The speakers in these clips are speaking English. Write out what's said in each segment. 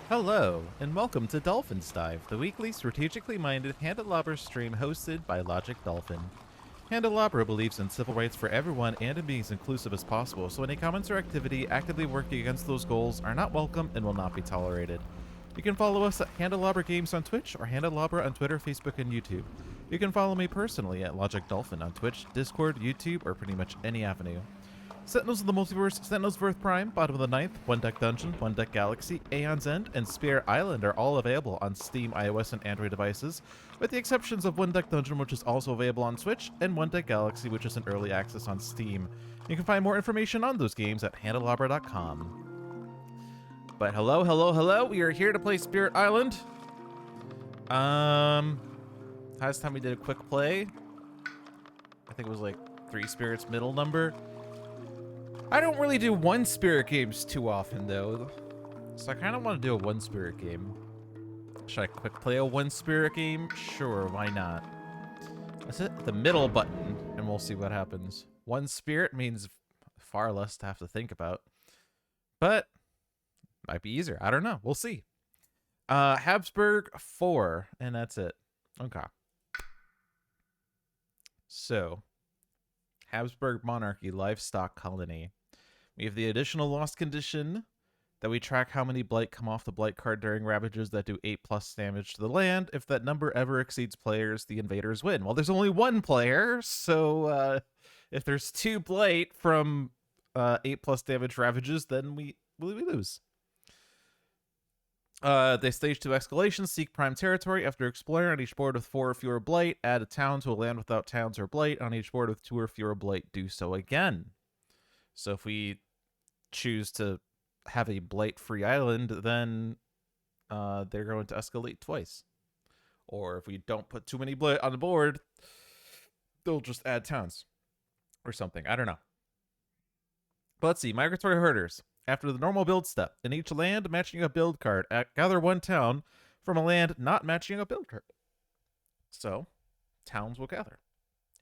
Hello, and welcome to Dolphin's Dive, the weekly strategically minded Handelabra stream hosted by Logic Dolphin. Handelabra believes in civil rights for everyone and in being as inclusive as possible, so any comments or activity actively working against those goals are not welcome and will not be tolerated. You can follow us at Handelabra Games on Twitch or Handelabra on Twitter, Facebook, and YouTube. You can follow me personally at Logic Dolphin on Twitch, Discord, YouTube, or pretty much any avenue. Sentinels of the Multiverse, Sentinels of Earth Prime, Bottom of the Ninth, One Deck Dungeon, One Deck Galaxy, Aeon's End, and Spear Island are all available on Steam, iOS, and Android devices, with the exceptions of One Deck Dungeon, which is also available on Switch, and One Deck Galaxy, which is in early access on Steam. You can find more information on those games at handelabra.com. But hello, we are here to play Spirit Island. Last time we did a quick play, I think it was like 3 spirits middle number. I don't really do one spirit games too often though, so I kind of want to do a one spirit game. Should I quick play a one spirit game? Sure, why not? Let's hit the middle button and we'll see what happens. One spirit means far less to have to think about, but might be easier. I don't know. We'll see. Habsburg 4, and that's it. Okay. So, Habsburg Monarchy Livestock Colony. We have the additional lost condition that we track how many blight come off the blight card during ravages that do 8+ damage to the land. If that number ever exceeds players, the invaders win. Well, there's only one player, so if there's 2 blight from 8+ damage ravages, then we lose. They stage 2 escalations, seek prime territory. After exploring on each board with 4 or fewer blight, add a town to a land without towns or blight. On each board with 2 or fewer blight, do so again. So if we choose to have a blight-free island, then they're going to escalate twice. Or if we don't put too many blight on the board, they'll just add towns or something. I don't know. But let's see. Migratory herders. After the normal build step, in each land matching a build card, gather 1 town from a land not matching a build card. So, towns will gather.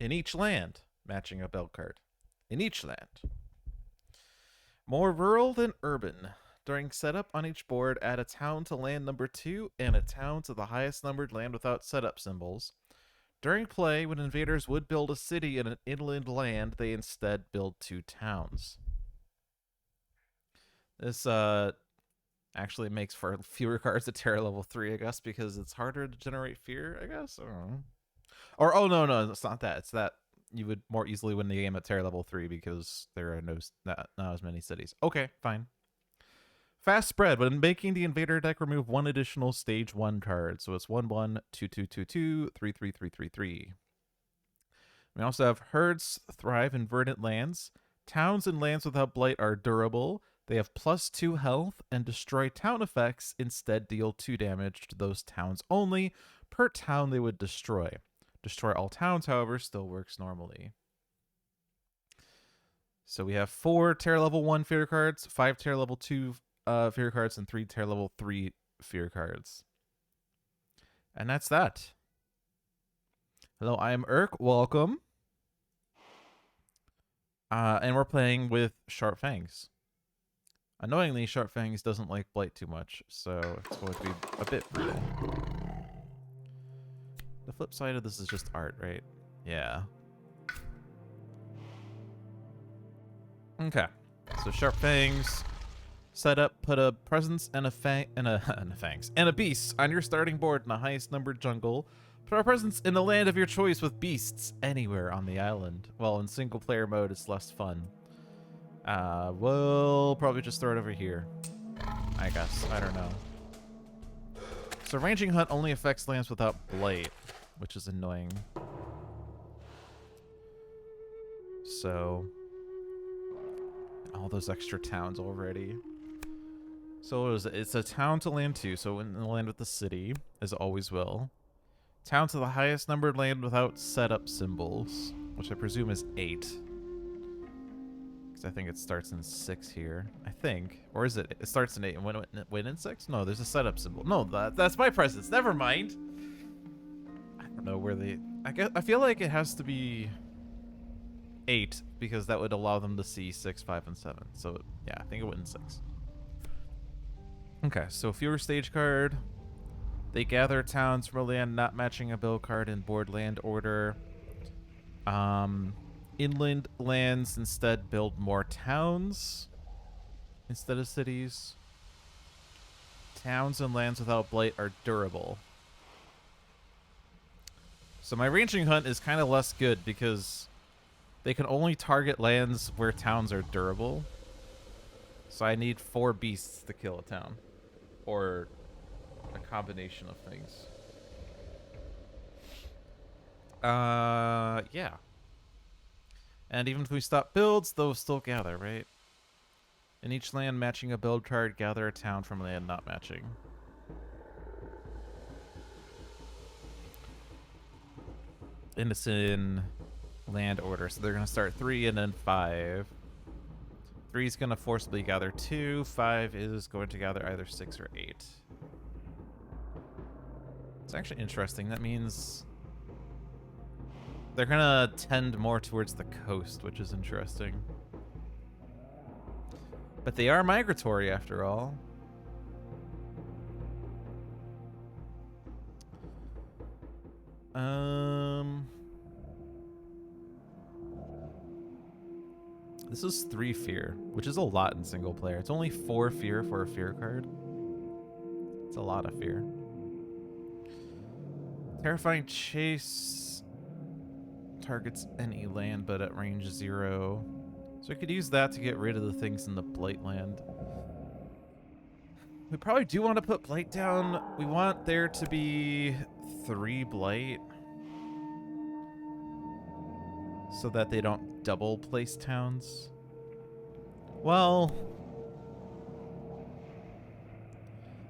In each land, matching a build card. In each land. More rural than urban. During setup on each board, add a town to land number 2 and a town to the highest numbered land without setup symbols. During play, when invaders would build a city in an inland land, they instead build 2 towns. This actually makes for fewer cards at Terra level 3, I guess, because it's harder to generate fear, I guess. I don't know. Or, oh, no, it's not that. It's that you would more easily win the game at Terra level 3 because there are not as many cities. Okay, fine. Fast spread. When making the invader deck, remove 1 additional stage 1 card. So it's 1/1, 2/2/2/2, 3/3/3/3/3. We also have herds thrive in verdant lands. Towns and lands without blight are durable. They have +2 health and destroy town effects. Instead, deal 2 damage to those towns only per town they would destroy. Destroy all towns, however, still works normally. So we have 4 Terra level 1 fear cards, 5 Terra level 2 fear cards, and 3 Terra level 3 fear cards. And that's that. Hello, I am Urk. Welcome. And we're playing with Sharp Fangs. Annoyingly, Sharp Fangs doesn't like blight too much, so it's going to be a bit brutal. The flip side of this is just art, right? Yeah. Okay. So Sharp Fangs set up, put a presence and a beast on your starting board in the highest numbered jungle. Put a presence in the land of your choice with beasts anywhere on the island. Well, in single player mode, it's less fun. We'll probably just throw it over here, I guess. I don't know. So Ranging Hunt only affects lands without blight, which is annoying. So all those extra towns already. So what is it? It's a town to land 2, so in the land with the city, as it always will. Town to the highest numbered land without setup symbols, which I presume is 8. I think it starts in 6 here. I think. Or is it? It starts in 8 and win in 6? No, there's a setup symbol. No, that's my presence. Never mind. I don't know where they... I feel like it has to be 8 because that would allow them to see 6, 5, and 7. So, yeah, I think it went in 6. Okay, so fewer stage card. They gather towns from a land not matching a bill card in board land order. Inland lands instead build more towns instead of cities. Towns and lands without blight are durable. So my ranging hunt is kind of less good because they can only target lands where towns are durable. So I need 4 beasts to kill a town. Or a combination of things. Yeah. And even if we stop builds, those still gather, right? In each land matching a build card, gather a town from land not matching. And it's in land order, so they're going to start 3 and then 5. 3 is going to forcibly gather 2. 5 is going to gather either 6 or 8. It's actually interesting. That means they're going to tend more towards the coast, which is interesting. But they are migratory after all. This is 3 fear, which is a lot in single player. It's only 4 fear for a fear card. It's a lot of fear. Terrifying Chase targets any land, but at range 0. So I could use that to get rid of the things in the Blight land. We probably do want to put Blight down. We want there to be 3 Blight, so that they don't double place towns. Well,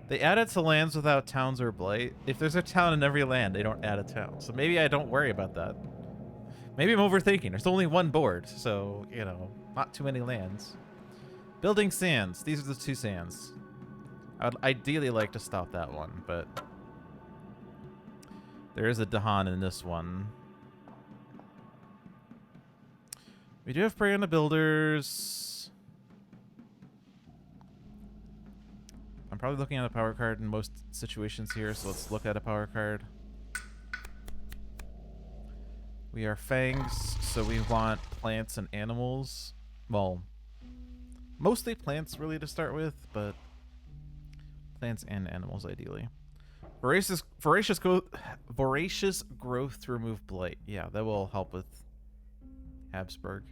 they add it to lands without towns or blight. If there's a town in every land, they don't add a town. So maybe I don't worry about that. Maybe I'm overthinking. There's only 1 board, so, you know, not too many lands. Building sands. These are the 2 sands. I'd ideally like to stop that one, but there is a Dahan in this one. We do have prey on the builders. I'm probably looking at a power card in most situations here, so let's look at a power card. We are fangs, so we want plants and animals. Well, mostly plants really to start with, but plants and animals ideally. Voracious growth to remove blight. Yeah, that will help with Habsburg.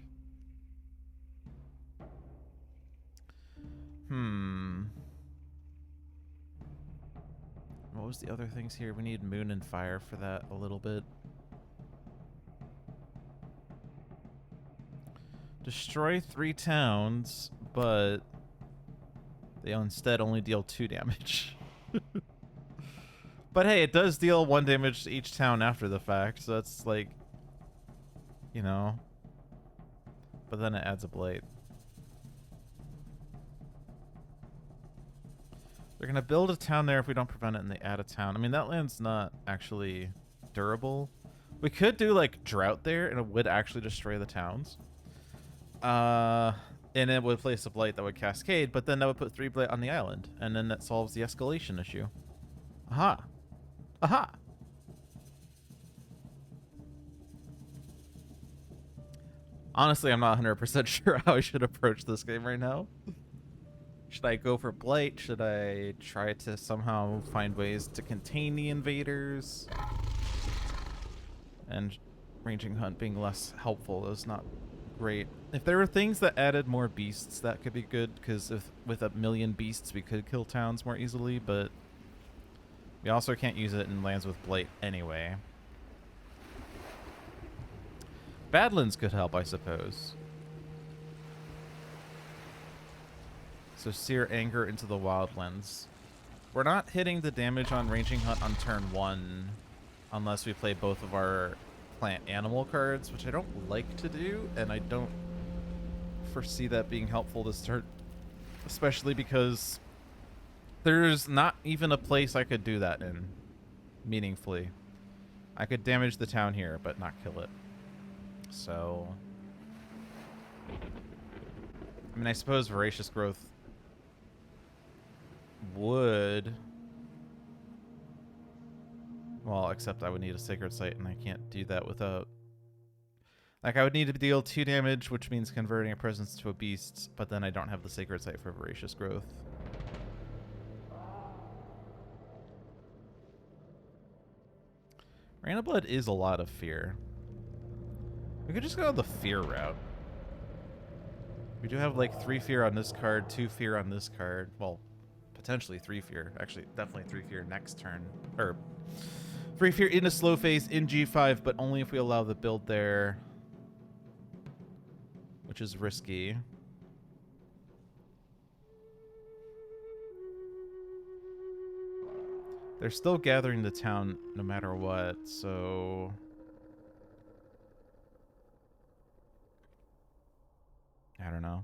What was the other things here? We need moon and fire for that a little bit. Destroy 3 towns, but they instead only deal 2 damage. But hey, it does deal 1 damage to each town after the fact, so that's like, you know. But then it adds a blight. They're gonna build a town there if we don't prevent it, and they add a town. I mean, that land's not actually durable. We could do like drought there, and it would actually destroy the towns. And it would place a blight that would cascade, but then that would put 3 blight on the island, and then that solves the escalation issue. Aha! Aha! Honestly, I'm not 100% sure how I should approach this game right now. Should I go for blight? Should I try to somehow find ways to contain the invaders? And ranging hunt being less helpful is not great. If there were things that added more beasts, that could be good, because with 1,000,000 beasts we could kill towns more easily, but we also can't use it in lands with blight anyway. Badlands could help, I suppose. So sear anger into the wildlands. We're not hitting the damage on ranging hunt on turn 1 unless we play both of our plant animal cards, which I don't like to do, and I don't foresee that being helpful to start, especially because there's not even a place I could do that in meaningfully. I could damage the town here, but not kill it. So, I mean, I suppose Voracious Growth would... Well, except I would need a Sacred Sight, and I can't do that without... Like, I would need to deal 2 damage, which means converting a presence to a beast, but then I don't have the Sacred Sight for Voracious Growth. Rain of Blood is a lot of fear. We could just go the fear route. We do have like 3 fear on this card, 2 fear on this card. Well, potentially 3 fear. Actually, definitely 3 fear next turn. Or 3 fear in a slow phase in G5, but only if we allow the build there, which is risky. They're still gathering the town no matter what, so... I don't know.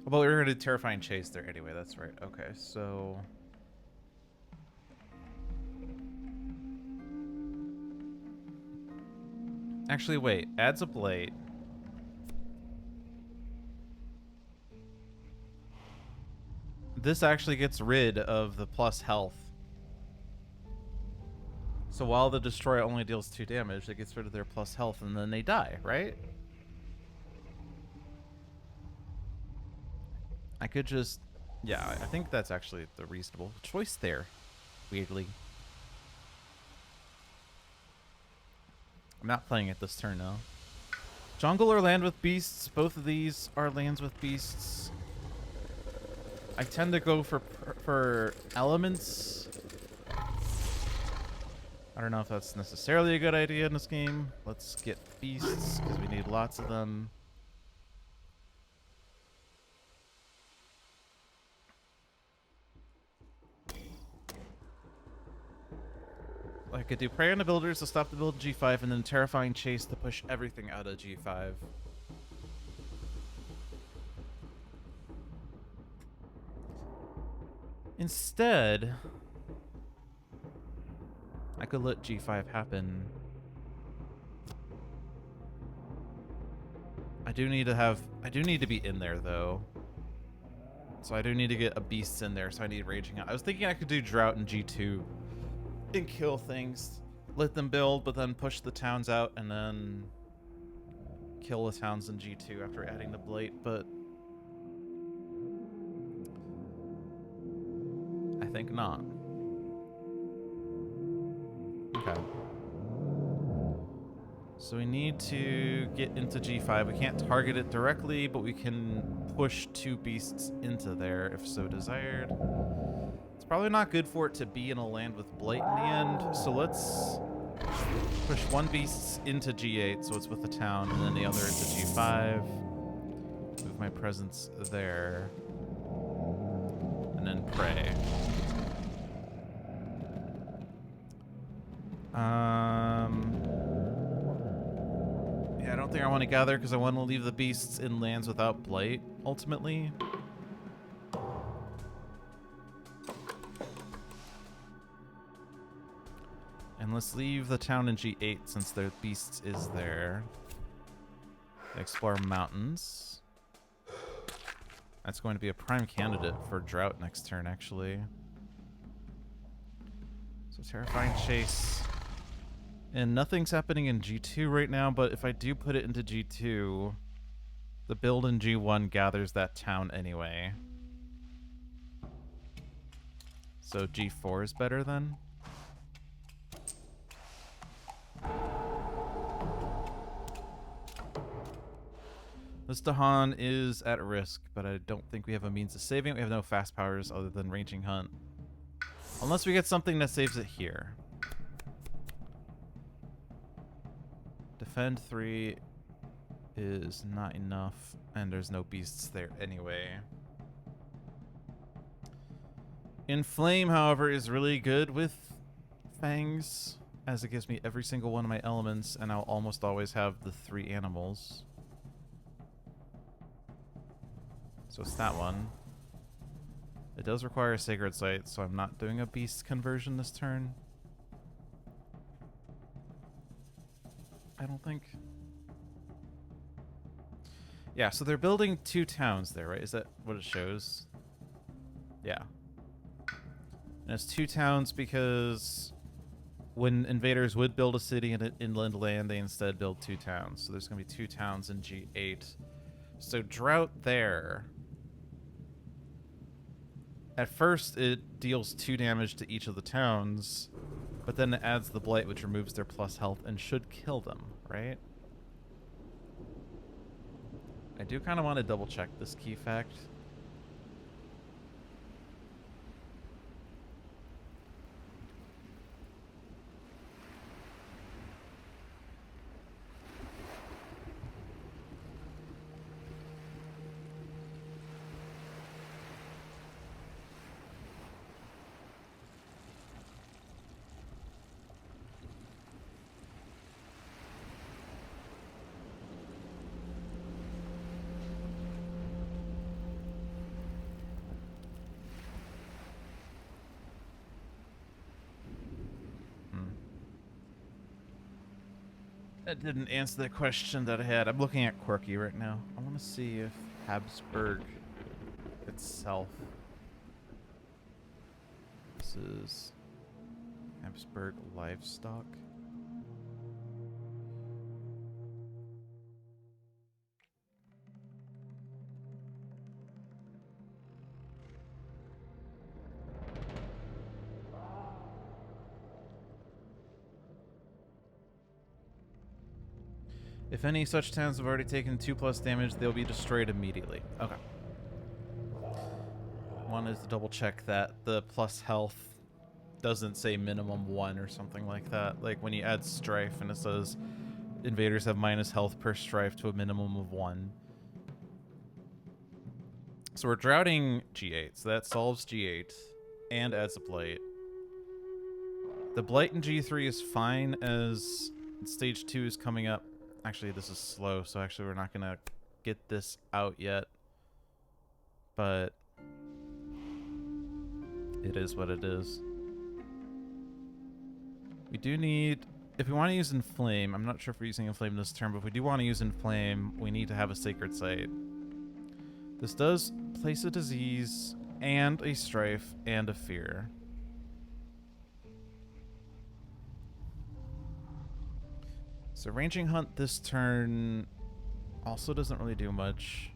Well, we were going to do Terrifying Chase there anyway, that's right. Okay, so... Actually, wait. Adds a Blight. This actually gets rid of the plus health. So while the Destroyer only deals 2 damage, it gets rid of their plus health and then they die, right? I could just... Yeah, I think that's actually the reasonable choice there, weirdly. I'm not playing it this turn, though. Jungle or land with beasts. Both of these are lands with beasts. I tend to go for elements. I don't know if that's necessarily a good idea in this game. Let's get beasts, because we need lots of them. I could do Prey on the Builders to stop the build in G5, and then Terrifying Chase to push everything out of G5. Instead, I could let G5 happen. I do need to be in there though. So I do need to get a beast in there, so I need Raging Out. I was thinking I could do Drought in G2 and kill things. Let them build, but then push the towns out and then kill the towns in G2 after adding the Blight, but I think not. Okay. So we need to get into G5. We can't target it directly, but we can push 2 beasts into there if so desired. It's probably not good for it to be in a land with Blight in the end, so let's push 1 beast into G8, so it's with the town, and then the other into G5. Move my presence there. And then pray. Yeah, I don't think I want to gather because I want to leave the beasts in lands without Blight, ultimately. And let's leave the town in G8 since their beasts is there. Explore mountains. That's going to be a prime candidate for Drought next turn, actually. So Terrifying Chase. And nothing's happening in G2 right now, but if I do put it into G2, the build in G1 gathers that town anyway. So G4 is better then? This Dahan is at risk, but I don't think we have a means of saving it. We have no fast powers other than Raging Hunt. Unless we get something that saves it here. Defend 3 is not enough, and there's no beasts there anyway. Inflame, however, is really good with Fangs, as it gives me every single one of my elements, and I'll almost always have the 3 animals. So it's that one. It does require a Sacred Sight, so I'm not doing a beast conversion this turn. I don't think. Yeah, so they're building 2 towns there, right? Is that what it shows? Yeah. And it's 2 towns because when invaders would build a city in an inland land, they instead build 2 towns. So there's going to be 2 towns in G8. So drought there. At first, it deals 2 damage to each of the towns, but then it adds the blight, which removes their plus health and should kill them, right? I do kind of want to double check this key fact. That didn't answer the question that I had. I'm looking at Quirky right now. I want to see if Habsburg itself. This is Habsburg livestock. If any such towns have already taken 2+ damage, they'll be destroyed immediately. Okay. Wanted to double check that the plus health doesn't say minimum 1 or something like that. Like when you add strife and it says invaders have minus health per strife to a minimum of 1. So we're droughting G8, so that solves G8 and adds a blight. The blight in G3 is fine as stage 2 is coming up. Actually, this is slow, so actually we're not going to get this out yet. But it is what it is. We do need... If we want to use Inflame, I'm not sure if we're using Inflame this turn, but if we do want to use Inflame, we need to have a Sacred Site. This does place a disease, and a strife, and a fear. So ranging hunt this turn also doesn't really do much,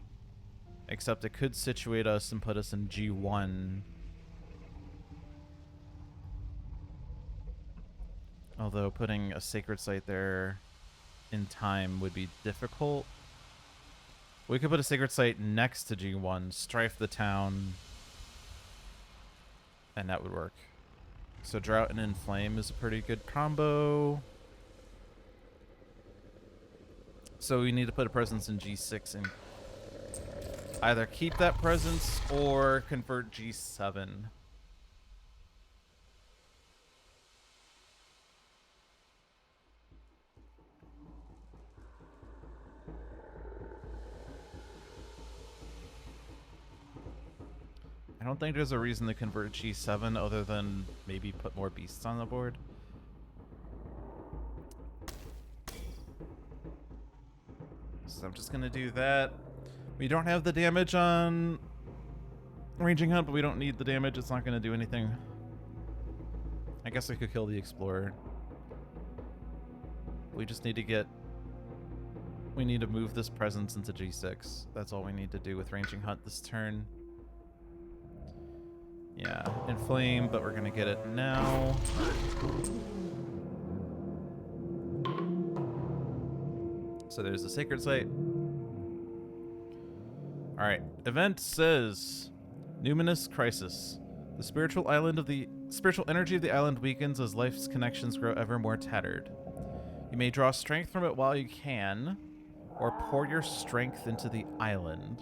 except it could situate us and put us in G1. Although putting a sacred site there in time would be difficult. We could put a sacred site next to G1, strife the town, and that would work. So drought and inflame is a pretty good combo. So we need to put a presence in G6 and either keep that presence or convert G7. I don't think there's a reason to convert G7 other than maybe put more beasts on the board. So I'm just going to do that. We don't have the damage on Ranging Hunt, but we don't need the damage. It's not going to do anything. I guess I could kill the Explorer. We just need to get... We need to move this presence into G6. That's all we need to do with Ranging Hunt this turn. Yeah, Inflame, but we're going to get it now. So there's the Sacred Site. Alright, event says Numinous Crisis. The spiritual energy of the island weakens as life's connections grow ever more tattered. You may draw strength from it while you can, or pour your strength into the island.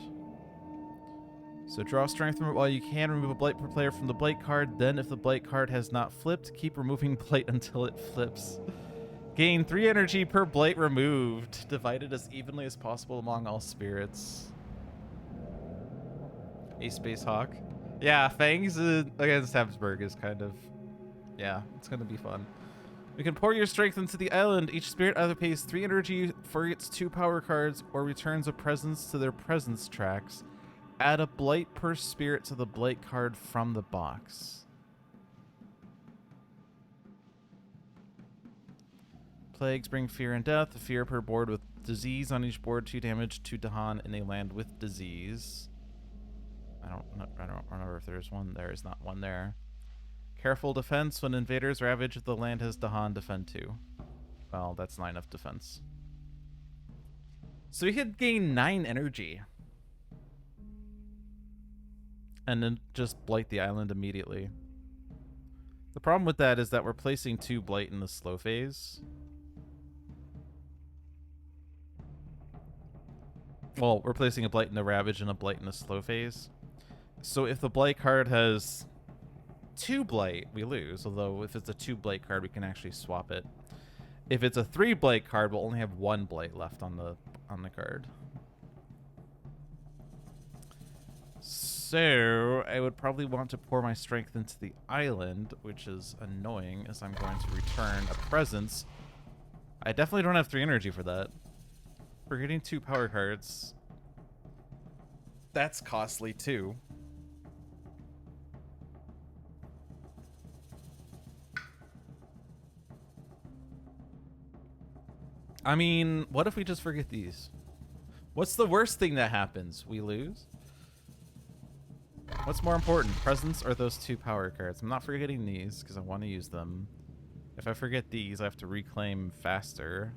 So draw strength from it while you can, remove a blight per player from the blight card, then if the blight card has not flipped, keep removing blight until it flips. Gain 3 energy per blight removed, divided as evenly as possible among all spirits. A Space Hawk. Yeah, Fangs against Habsburg is kind of... Yeah, it's going to be fun. We can pour your strength into the island. Each spirit either pays 3 energy for its 2 power cards or returns a presence to their presence tracks. Add a blight per spirit to the blight card from the box. Plagues bring fear and death. A fear per board with disease on each board. 2 damage to Dahan in a land with disease. I don't remember if there's one. There is not one there. Careful defense. When invaders ravage the land has Dahan, defend 2. Well, that's not enough defense. So we could gain 9 energy. And then just blight the island immediately. The problem with that is that we're placing 2 blight in the slow phase. Well, we're placing a blight in the ravage and a blight in the slow phase. So if the blight card has 2 blight, we lose. Although if it's a 2 blight card, we can actually swap it. If it's a 3 blight card, we'll only have 1 blight left on the card. So I would probably want to pour my strength into the island, which is annoying as I'm going to return a presence. I definitely don't have 3 energy for that. We're getting 2 power cards. That's costly too. I mean, what if we just forget these? What's the worst thing that happens? We lose? What's more important, presence or those 2 power cards? I'm not forgetting these because I want to use them. If I forget these, I have to reclaim faster.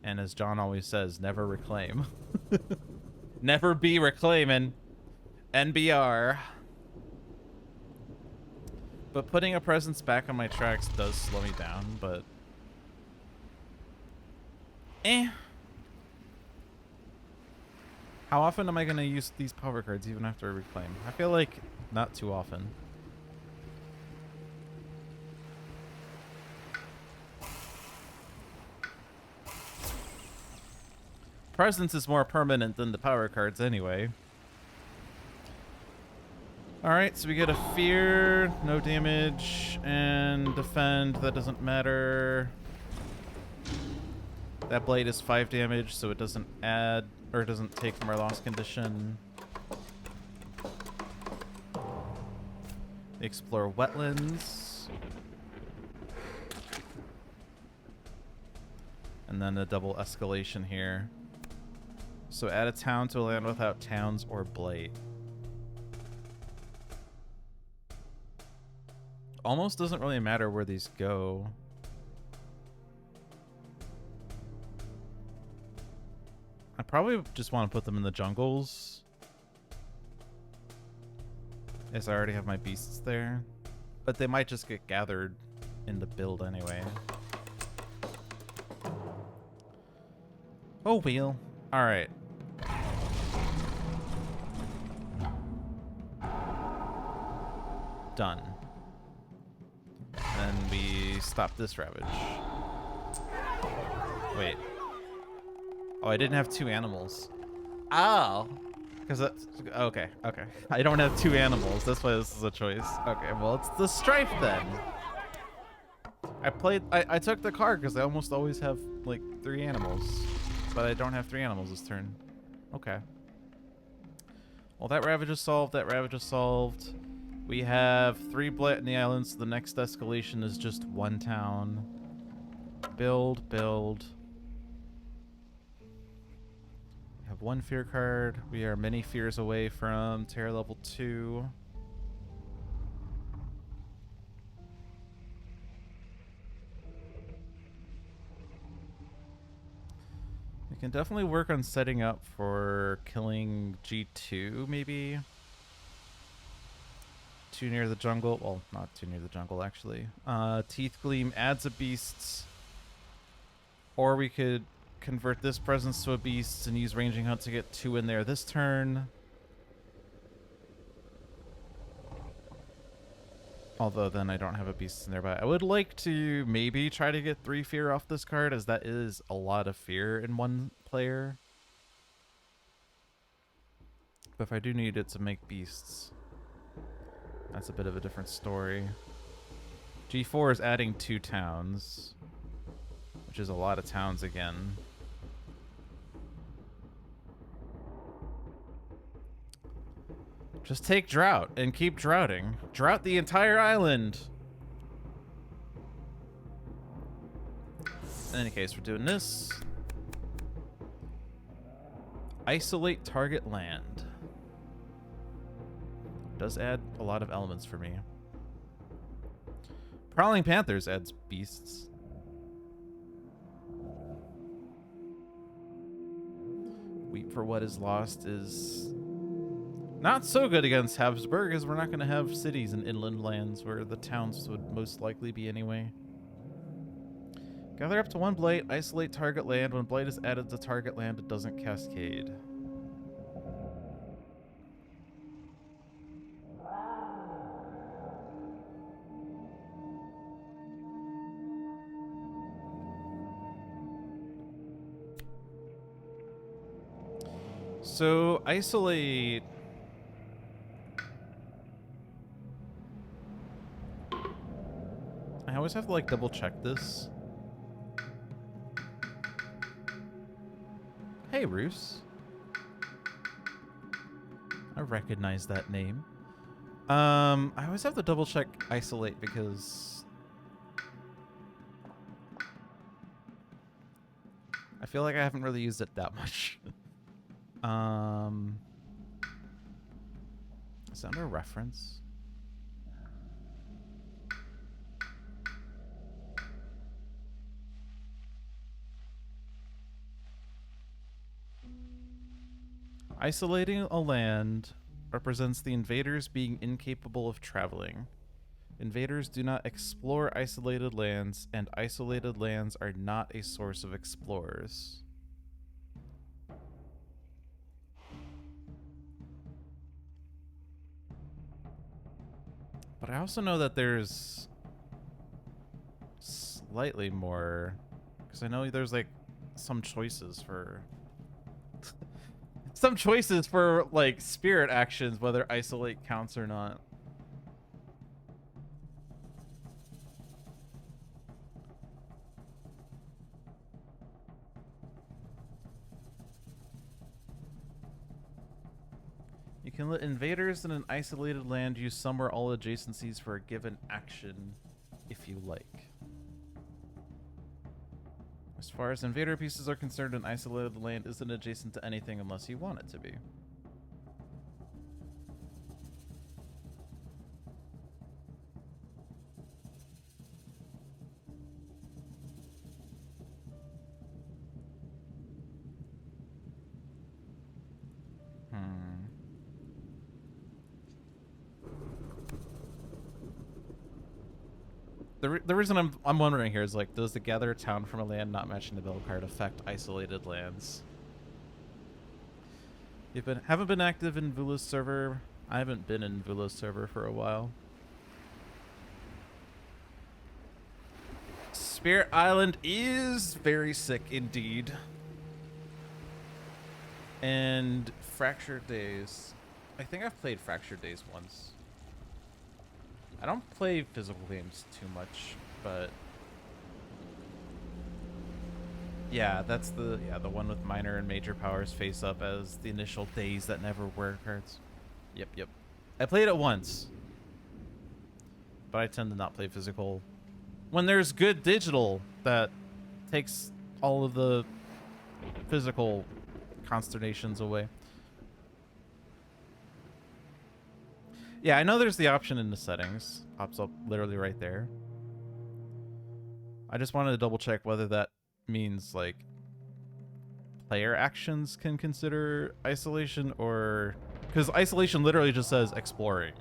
And as John always says, never reclaim. Never be reclaiming. NBR. But putting a presence back on my tracks does slow me down, but... How often am I going to use these power cards even after I reclaim? I feel like not too often. Presence is more permanent than the power cards anyway. Alright, so we get a fear, no damage, and defend. That doesn't matter. That blade is 5 damage, so it doesn't add, or it doesn't take from our loss condition. Explore wetlands. And then a double escalation here. So add a town to a land without towns or blight. Almost doesn't really matter where these go. I probably just want to put them in the jungles, as I already have my beasts there. But they might just get gathered in the build anyway. Oh, wheel. Alright. Done. And we stop this ravage. Wait. Oh, I didn't have 2 animals. Oh. Because that's... Okay, okay. I don't have 2 animals. That's why this is a choice. Okay, well, it's the strife then. I took the card because I almost always have, like, 3 animals. But I don't have 3 animals this turn. Okay. Well, that ravage is solved. That ravage is solved. We have 3 blight in the island, so the next escalation is just 1 town. Build, build. We have 1 fear card. We are many fears away from terror level 2. We can definitely work on setting up for killing G2, maybe. Too near the jungle. Well, not too near the jungle, actually. Teeth Gleam adds a beast. Or we could convert this presence to a beast and use Ranging Hunt to get 2 in there this turn. Although then I don't have a beast in there. But I would like to maybe try to get 3 fear off this card, as that is a lot of fear in 1 player. But if I do need it to make beasts, that's a bit of a different story. G4 is adding 2 towns, which is a lot of towns again. Just take drought and keep droughting. Drought the entire island. In any case, we're doing this. Isolate target land. Does add a lot of elements for me. Prowling Panthers adds beasts. Weep for what is lost is not so good against Habsburg, as we're not going to have cities in inland lands where the towns would most likely be anyway. Gather up to 1 blight, isolate target land. When blight is added to target land, it doesn't cascade. So, isolate... I always have to, like, double-check this. Hey, Roos. I recognize that name. I always have to double-check isolate because... I feel like I haven't really used it that much. Is that under reference? Isolating a land represents the invaders being incapable of traveling. Invaders do not explore isolated lands, and isolated lands are not a source of explorers. But I also know that there's slightly more, because I know there's like some choices for some choices for like spirit actions, whether isolate counts or not. You can let invaders in an isolated land use some or all adjacencies for a given action, if you like. As far as invader pieces are concerned, an isolated land isn't adjacent to anything unless you want it to be. The reason I'm wondering here is, like, does the gather a town from a land not matching the bill card affect isolated lands? Haven't been active in Vula's server. I haven't been in Vula's server for a while. Spirit Island is very sick indeed. And Fractured Days. I think I've played Fractured Days once. I don't play physical games too much, but yeah, that's the one with minor and major powers face up as the initial days that never were cards. Yep. I played it once, but I tend to not play physical. When there's good digital that takes all of the physical consternations away. Yeah, I know there's the option in the settings. Pops up literally right there. I just wanted to double check whether that means, like, player actions can consider isolation, or... Because isolation literally just says exploring.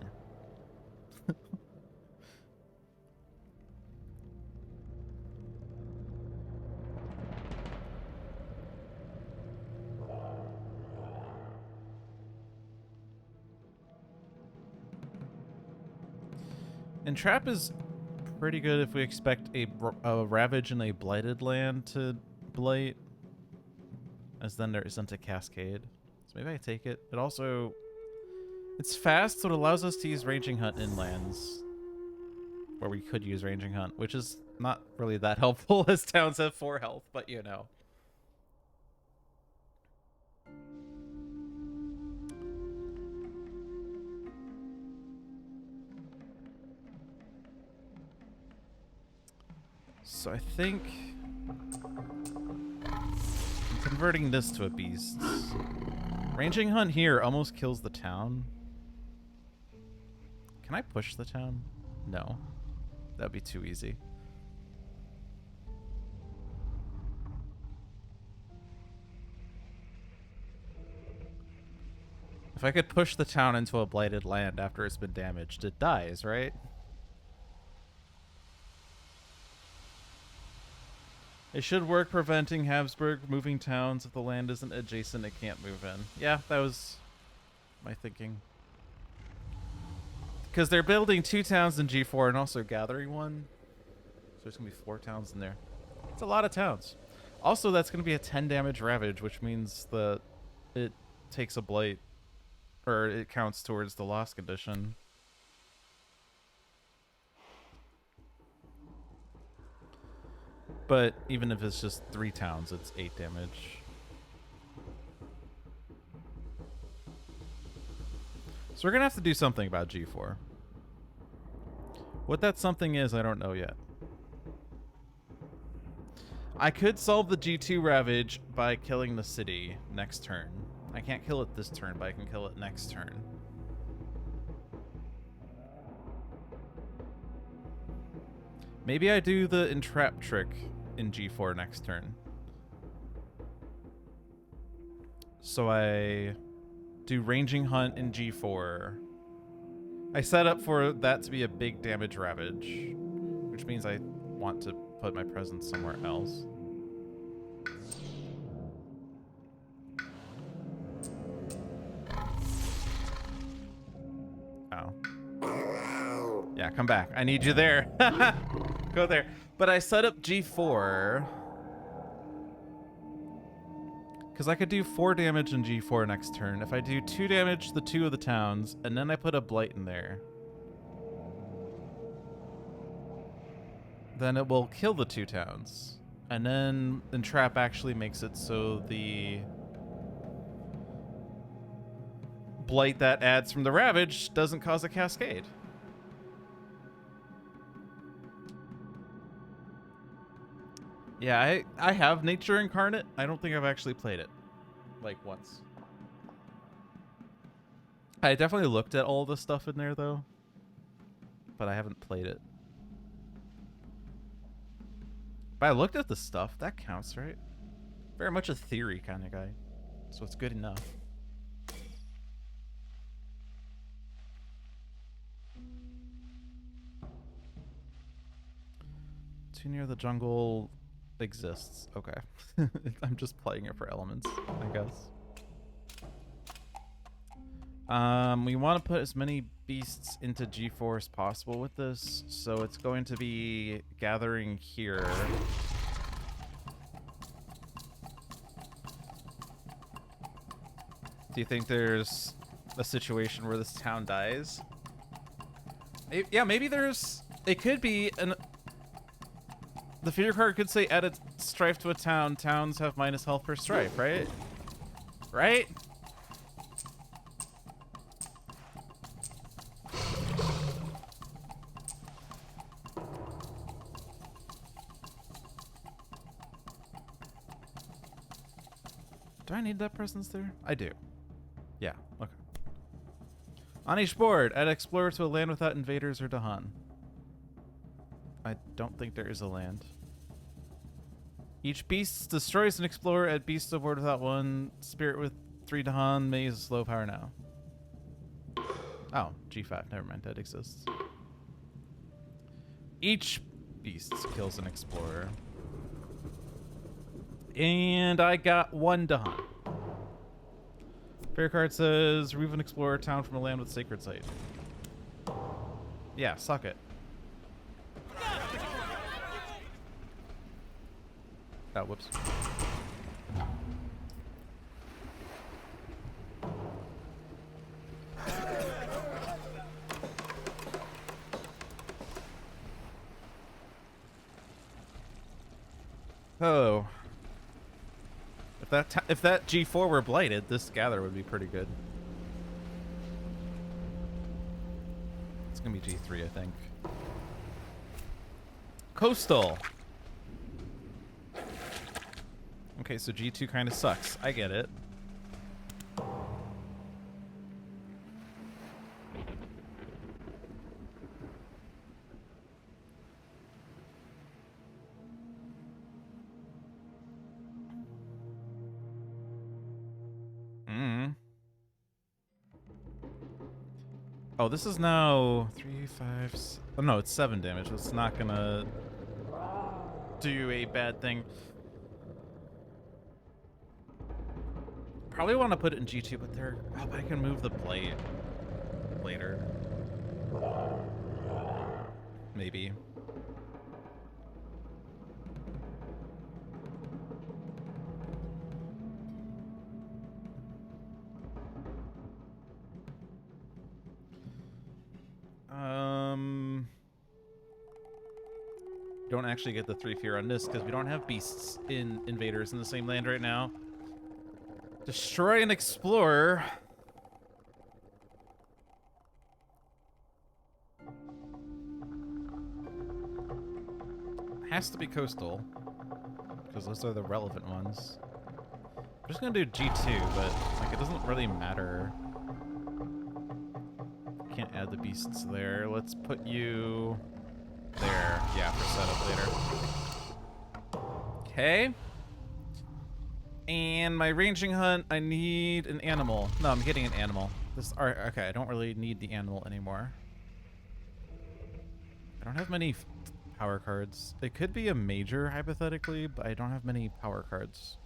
And Trap is pretty good if we expect a Ravage in a blighted land to blight, as then there isn't a cascade. So maybe I take it. It also... It's fast, so it allows us to use Raging Hunt in lands. where we could use Ranging Hunt, which is not really that helpful as towns have 4 health, but you know. So I think I'm converting this to a beast. Ranging Hunt here almost kills the town. Can I push the town? No. That'd be too easy. If I could push the town into a blighted land after it's been damaged, it dies, right? It should work preventing Habsburg moving towns. If the land isn't adjacent, it can't move in. Yeah, that was my thinking. Because they're building 2 towns in G4 and also gathering 1. So there's going to be 4 towns in there. It's a lot of towns. Also, that's going to be a 10 damage ravage, which means that it takes a blight. Or it counts towards the loss condition. But even if it's just 3 towns, it's 8 damage. So we're going to have to do something about G4. What that something is, I don't know yet. I could solve the G2 Ravage by killing the city next turn. I can't kill it this turn, but I can kill it next turn. Maybe I do the entrap trick in G4 next turn. So I do Ranging Hunt in G4. I set up for that to be a big damage ravage, which means I want to put my presence somewhere else. Oh. Yeah, come back. I need you there. Go there. But I set up G4 because I could do 4 damage in G4 next turn. If I do 2 damage to 2 of the towns, and then I put a blight in there, then it will kill the 2 towns. And then Entrap actually makes it so the blight that adds from the Ravage doesn't cause a cascade. Yeah, I have Nature Incarnate. I don't think I've actually played it, like, once. I definitely looked at all the stuff in there, though, but I haven't played it. But I looked at the stuff. That counts, right? Very much a theory kind of guy, so it's good enough. Too near the jungle exists. Okay. I'm just playing it for elements, I guess. We want to put as many beasts into G4 as possible with this, so it's going to be gathering here. Do you think there's a situation where this town dies? Yeah, maybe there's... It could be an... The feeder card could say add a strife to a town. Towns have minus health per strife, right? Right? Do I need that presence there? I do. Yeah, okay. On each board, add Explorer to a land without invaders or Dahan. I don't think there is a land. Each beast destroys an Explorer at beast of board without 1. Spirit with 3 Dahan may use slow power now. Oh, G5. Never mind, that exists. Each beast kills an Explorer. And I got 1 Dahan. Fair card says, remove an Explorer town from a land with Sacred Site. Yeah, suck it. Oh, whoops. Oh. If that G4 were blighted, this gather would be pretty good. It's gonna be G3, I think. Coastal. Okay, so G2 kind of sucks. I get it. Oh, this is now 3, 5, oh no, it's 7 damage. So it's not gonna do a bad thing. Probably want to put it in G2, but they're... Oh, but I can move the blade later. Maybe. Don't actually get the 3 fear on this because we don't have beasts in invaders in the same land right now. Destroy an explorer. Has to be coastal because those are the relevant ones. I'm just gonna do G2, but like it doesn't really matter. Can't add the beasts there. Let's put you there. Yeah, for setup later. Okay. And my ranging hunt, I need an animal. No, I'm getting an animal. Okay, I don't really need the animal anymore. I don't have many power cards. It could be a major, hypothetically, but I don't have many power cards.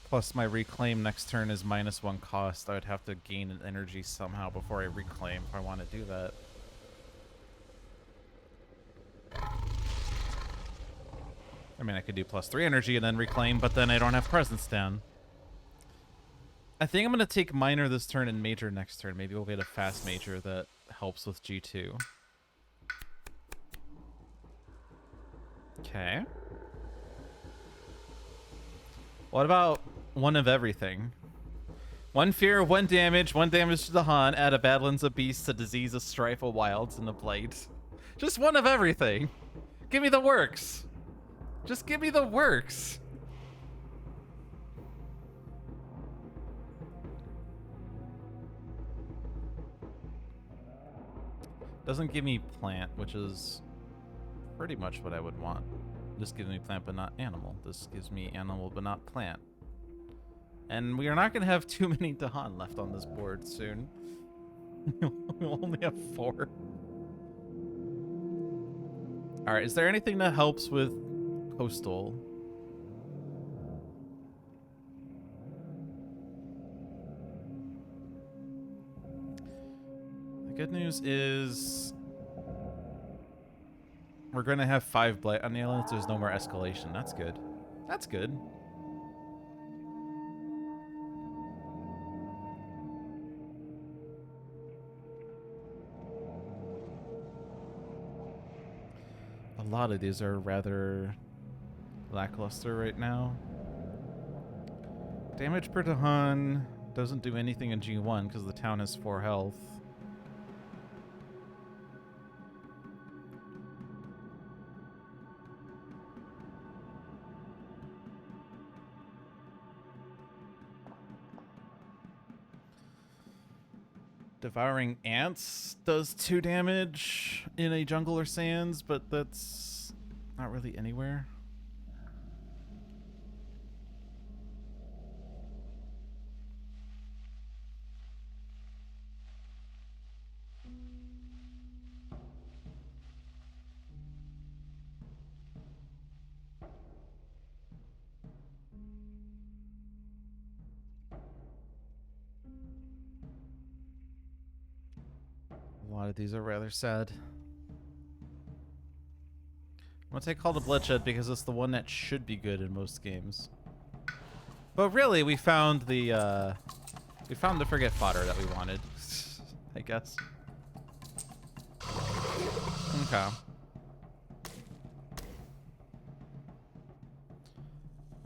Plus, my reclaim next turn is -1 cost. I would have to gain an energy somehow before I reclaim if I want to do that. I mean, I could do +3 energy and then reclaim, but then I don't have presence down. I think I'm going to take minor this turn and major next turn. Maybe we'll get a fast major that helps with G2. Okay. What about one of everything? 1 fear, 1 damage, 1 damage to the Han, add a Badlands, a Beast, a Disease, a Strife, a Wilds, and a Blight. Just one of everything. Give me the works. Just give me the works. Doesn't give me plant, which is pretty much what I would want. This gives me plant but not animal. This gives me animal but not plant. And we are not going to have too many Dahan left on this board soon. We'll only have 4. Alright, is there anything that helps with coastal? The good news is we're going to have 5 blight on the islands. There's no more escalation. That's good. That's good. A lot of these are rather lackluster right now. Damage per Dahan doesn't do anything in G1 because the town has 4 health. Devouring Ants does 2 damage in a jungle or sands, but that's not really anywhere. A lot of these are rather sad. I'm gonna take Call to Bloodshed because it's the one that should be good in most games. But really, we found the forget fodder that we wanted, I guess. Okay.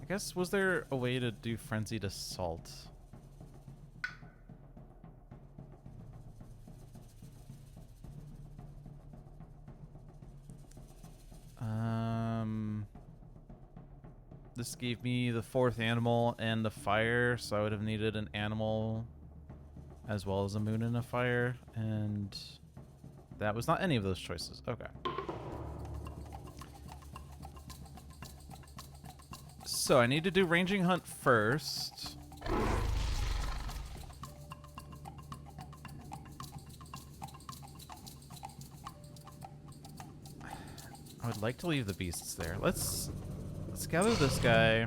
I guess, was there a way to do Frenzied Assault? This gave me the 4th animal and the fire, so I would have needed an animal as well as a moon and a fire, and that was not any of those choices. Okay. So I need to do Ranging Hunt first. I would like to leave the beasts there. Let's gather this guy.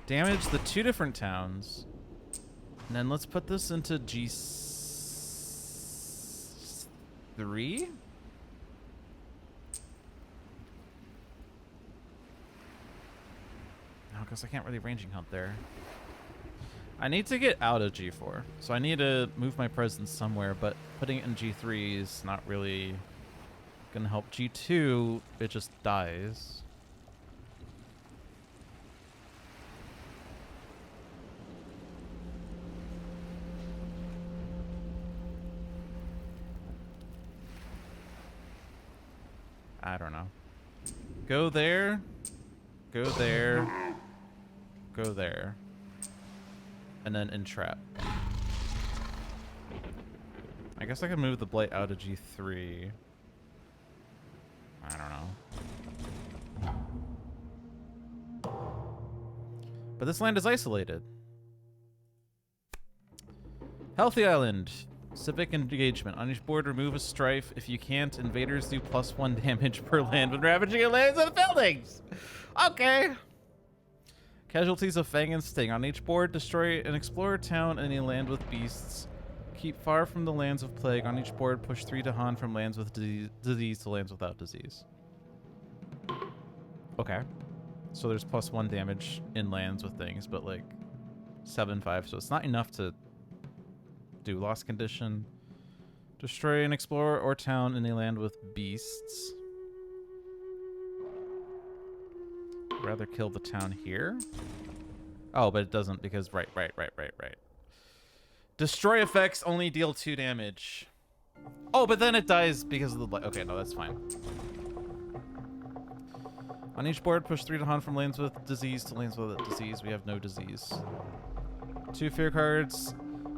Damage the 2 different towns. And then let's put this into G3. No, because I can't really Ranging Hunt there. I need to get out of G4. So I need to move my presence somewhere, but putting it in G3 is not really gonna help. G2, it just dies. I don't know. Go there. Go there. Go there. And then entrap. I guess I can move the Blight out of G3. I don't know. But this land is isolated. Healthy Island. Civic engagement. On each board, remove a strife. If you can't, invaders do +1 damage per land when ravaging a land of the buildings. Okay. Casualties of Fang and Sting. On each board, destroy an explorer town and a land with beasts. Keep far from the lands of plague. On each board, push 3 Dahan from lands with disease to lands without disease. Okay. So there's +1 damage in lands with things, but like 7/5, so it's not enough to do lost condition. Destroy an explorer or town in a land with beasts. Rather kill the town here. Oh, but it doesn't because right. Destroy effects only deal 2 damage. Oh, but then it dies because of the blight. Okay, no, that's fine. On each board, push 3 Dahan from lands with disease to lands without disease. We have no disease. 2 fear cards.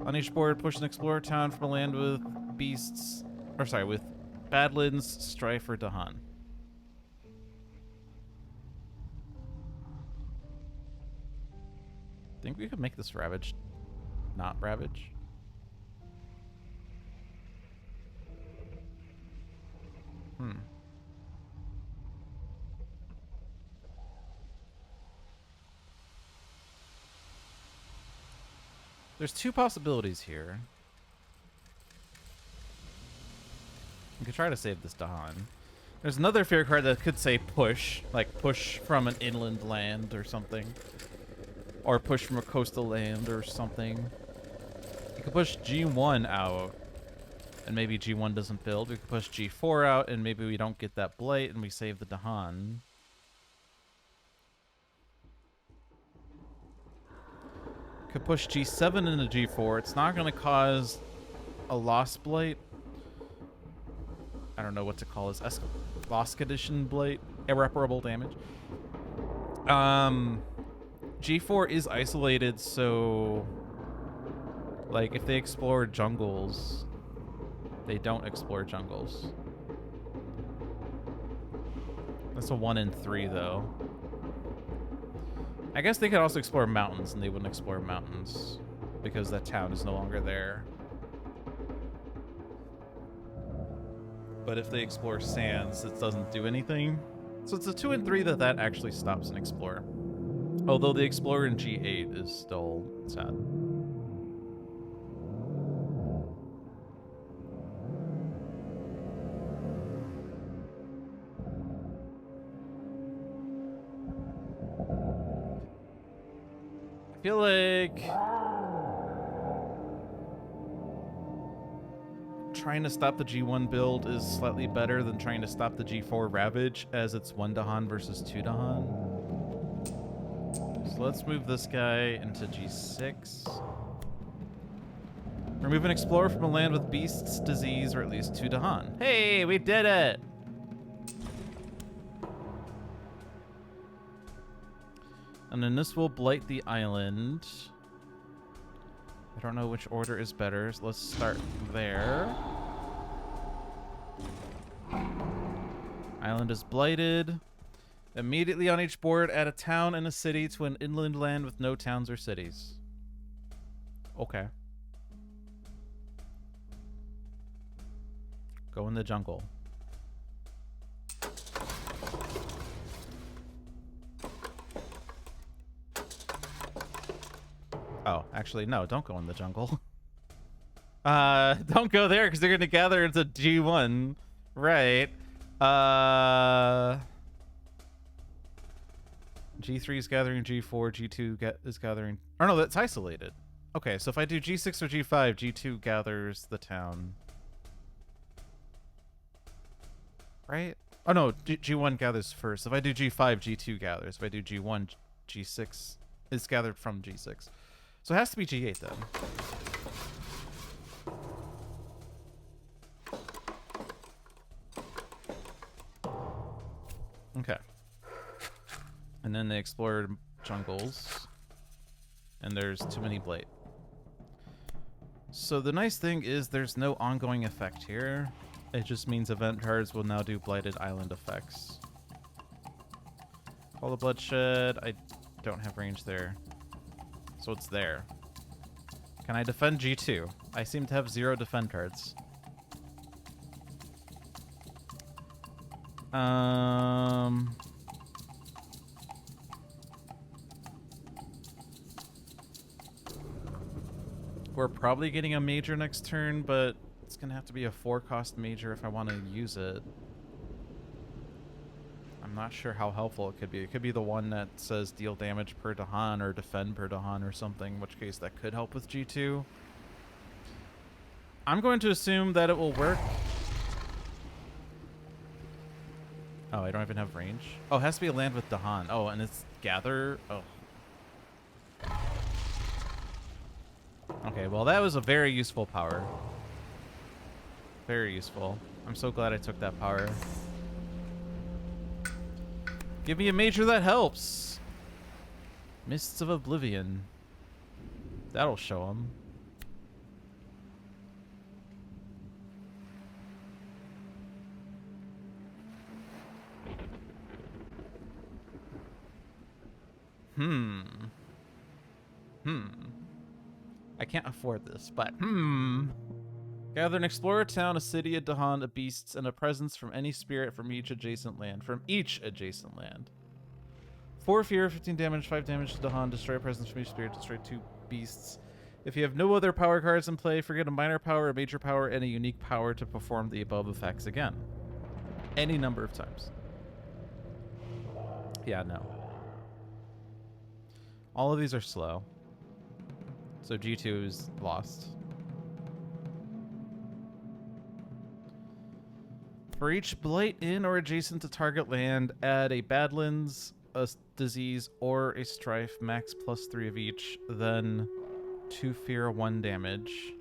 On each board, push an explorer town from a land with beasts, or sorry, with badlands, strife, or Dahan. Think we could make this Ravage not Ravage? There's 2 possibilities here. We could try to save this Dahan. There's another fear card that could say push, like push from an inland land or something. Or push from a coastal land or something. You could push G1 out, and maybe G1 doesn't build. We could push G4 out, and maybe we don't get that blight, and we save the Dahan. Could push G7 into G4. It's not going to cause a lost blight. I don't know what to call this. Lost condition blight. Irreparable damage. G4 is isolated, so like if they explore jungles, they don't explore jungles. That's a 1 in 3 though. I guess they could also explore mountains, and they wouldn't explore mountains because that town is no longer there. But if they explore sands, it doesn't do anything. So it's a 2 in 3 that actually stops an explorer. Although the explorer in G8 is still sad. I feel like trying to stop the G1 build is slightly better than trying to stop the G4 Ravage, as it's 1 Dahan versus 2 Dahan. So let's move this guy into G6. Remove an explorer from a land with beasts, disease, or at least 2 Dahan. Hey, we did it! And then this will blight the island. I don't know which order is better, so let's start there. Island is blighted. Immediately on each board, add a town and a city to an inland land with no towns or cities. Okay. Go in the jungle. Oh, actually, no, don't go in the jungle. Don't go there because they're going to gather into G1. Right. G3 is gathering G4, G2 is gathering... Oh, no, that's isolated. Okay, so if I do G6 or G5, G2 gathers the town. Right? Oh, no, G1 gathers first. If I do G5, G2 gathers. If I do G1, G6 is gathered from G6. So it has to be G8 then. Okay. And then they explored jungles. And there's too many blight. So the nice thing is there's no ongoing effect here. It just means event cards will now do blighted island effects. Call the bloodshed. I don't have range there. So it's there. Can I defend G2? I seem to have 0 defend cards. We're probably getting a major next turn, but it's gonna have to be a 4-cost major if I want to use it. I'm not sure how helpful it could be. It could be the one that says deal damage per Dahan or defend per Dahan or something, in which case that could help with G2. I'm going to assume that it will work. Oh, I don't even have range. Oh, it has to be a land with Dahan. Oh, and it's gather. Oh. Okay, well, that was a very useful power. Very useful. I'm so glad I took that power. Give me a major that helps. Mists of Oblivion. That'll show them. I can't afford this, but Gather an explorer town, a city, a Dahan, a beasts, and a presence from any spirit from each adjacent land. 4 fear, 15 damage, 5 damage to Dahan. Destroy a presence from each spirit. Destroy 2 beasts. If you have no other power cards in play, forget a minor power, a major power, and a unique power to perform the above effects again. Any number of times. Yeah, no. All of these are slow. So G2 is lost. For each blight in or adjacent to target land, add a Badlands, a disease, or a strife, max +3 of each, then 2 fear, 1 damage.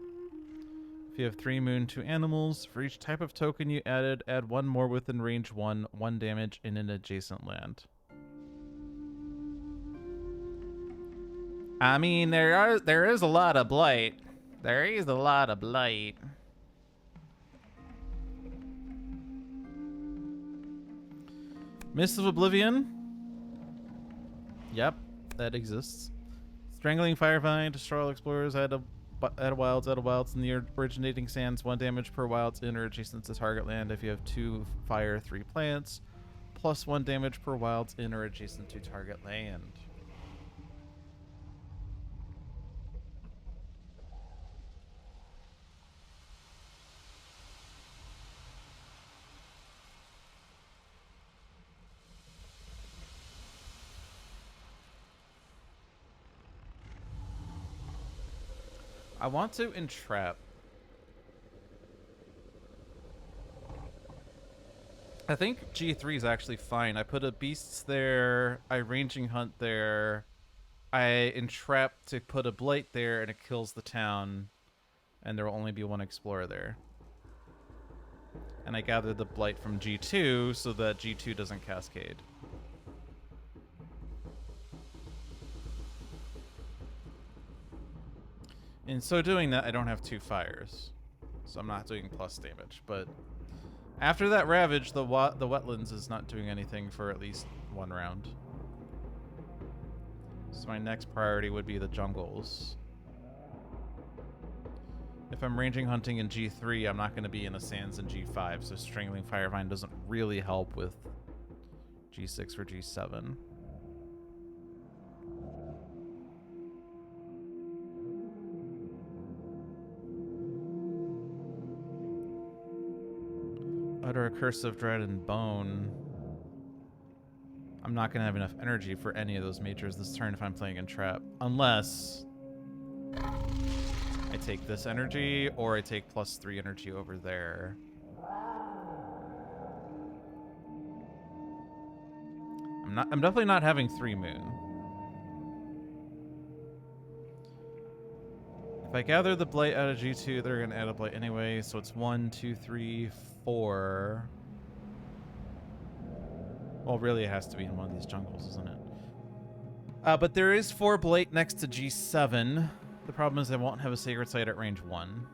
If you have 3 moon, 2 animals, for each type of token you added, add 1 more within range 1, 1 damage in an adjacent land. I mean, there is a lot of blight. There is a lot of blight. Mists of Oblivion. Yep, that exists. Strangling Firevine, destroy all explorers, add wilds in the originating sands, 1 damage per wilds in or adjacent to target land. If you have 2 fire, 3 plants, plus 1 damage per wilds in or adjacent to target land. I want to entrap. I think G3 is actually fine. I put a beasts there, I ranging hunt there, I entrap to put a blight there, and it kills the town, and there will only be one explorer there. And I gathered the blight from G2 so that G2 doesn't cascade. In so doing that, I don't have 2 fires, so I'm not doing plus damage. But after that Ravage, the wetlands is not doing anything for at least 1 round. So my next priority would be the jungles. If I'm ranging hunting in G3, I'm not going to be in the sands in G5, so Strangling Firevine doesn't really help with G6 or G7. Utter a Curse of Dread and Bone. I'm not going to have enough energy for any of those majors this turn if I'm playing Entrap. Unless I take this energy, or I take +3 energy over there. I'm definitely not having 3 Moon. If I gather the blight out of G2, they're gonna add a blight anyway, so it's 1, 2, 3, 4. Well, really it has to be in one of these jungles, isn't it? But there is 4 blight next to G7. The problem is I won't have a Sacred Site at range 1.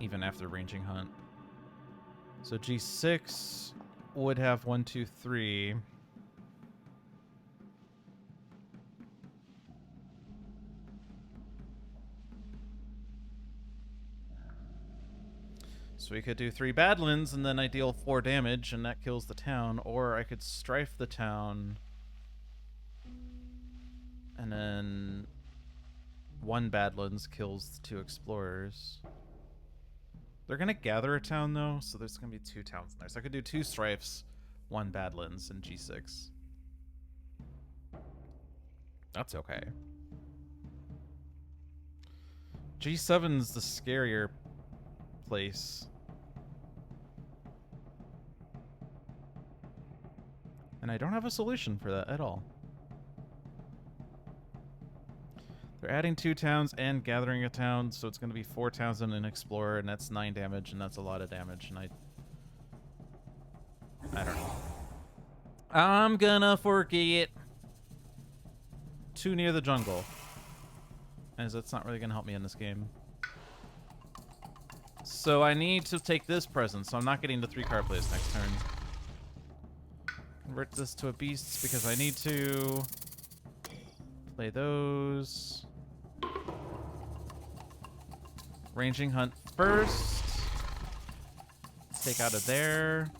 Even after ranging hunt. So G6 would have 1, 2, 3. So we could do 3 Badlands and then I deal 4 damage and that kills the town, or I could Strife the town and then 1 Badlands kills the 2 Explorers. They're gonna gather a town though, so there's gonna be 2 towns in there. So I could do 2 Strifes, 1 Badlands, and G6. That's okay. G7's the scarier place. And I don't have a solution for that at all. They're adding 2 towns and gathering a town, so it's going to be 4 towns and an explorer, and that's 9 damage, and that's a lot of damage, and I don't know. I'm gonna forget. Too near the jungle. As that's not really gonna help me in this game. So I need to take this present, so I'm not getting the 3 card plays next turn. Convert this to a beast because I need to. Play those. Ranging hunt first. Take out of there.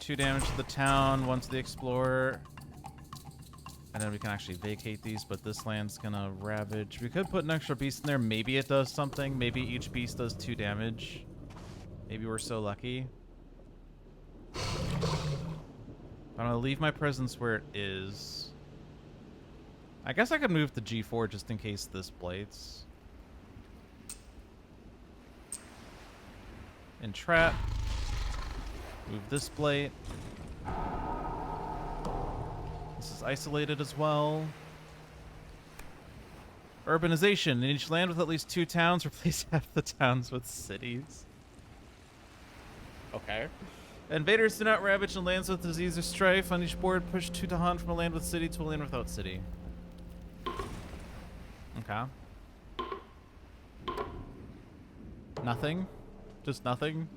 2 damage to the town, 1 to the explorer. And then we can actually vacate these, but this land's gonna ravage. We could put an extra beast in there. Maybe it does something. Maybe each beast does 2 damage. Maybe we're so lucky. I'm gonna leave my presence where it is. I guess I could move to G4 just in case this blights. Entrap. Move this blight. This is isolated as well. Urbanization. In each land with at least 2 towns, replace half the towns with cities. Okay. Invaders do not ravage in lands with disease or strife. On each board, push 2 to hunt from a land with city to a land without city. Okay. Nothing? Just nothing?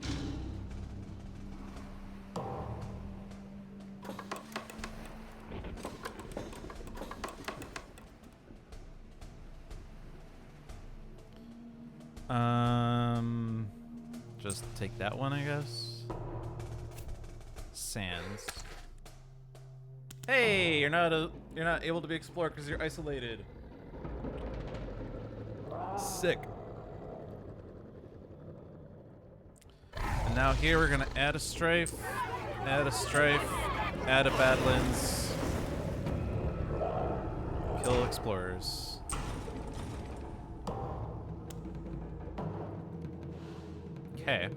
Just take that one, I guess. Sands. Hey, you're not able to be explored because you're isolated. Sick. And now here we're gonna add a strife, add a Badlands, kill explorers. Okay.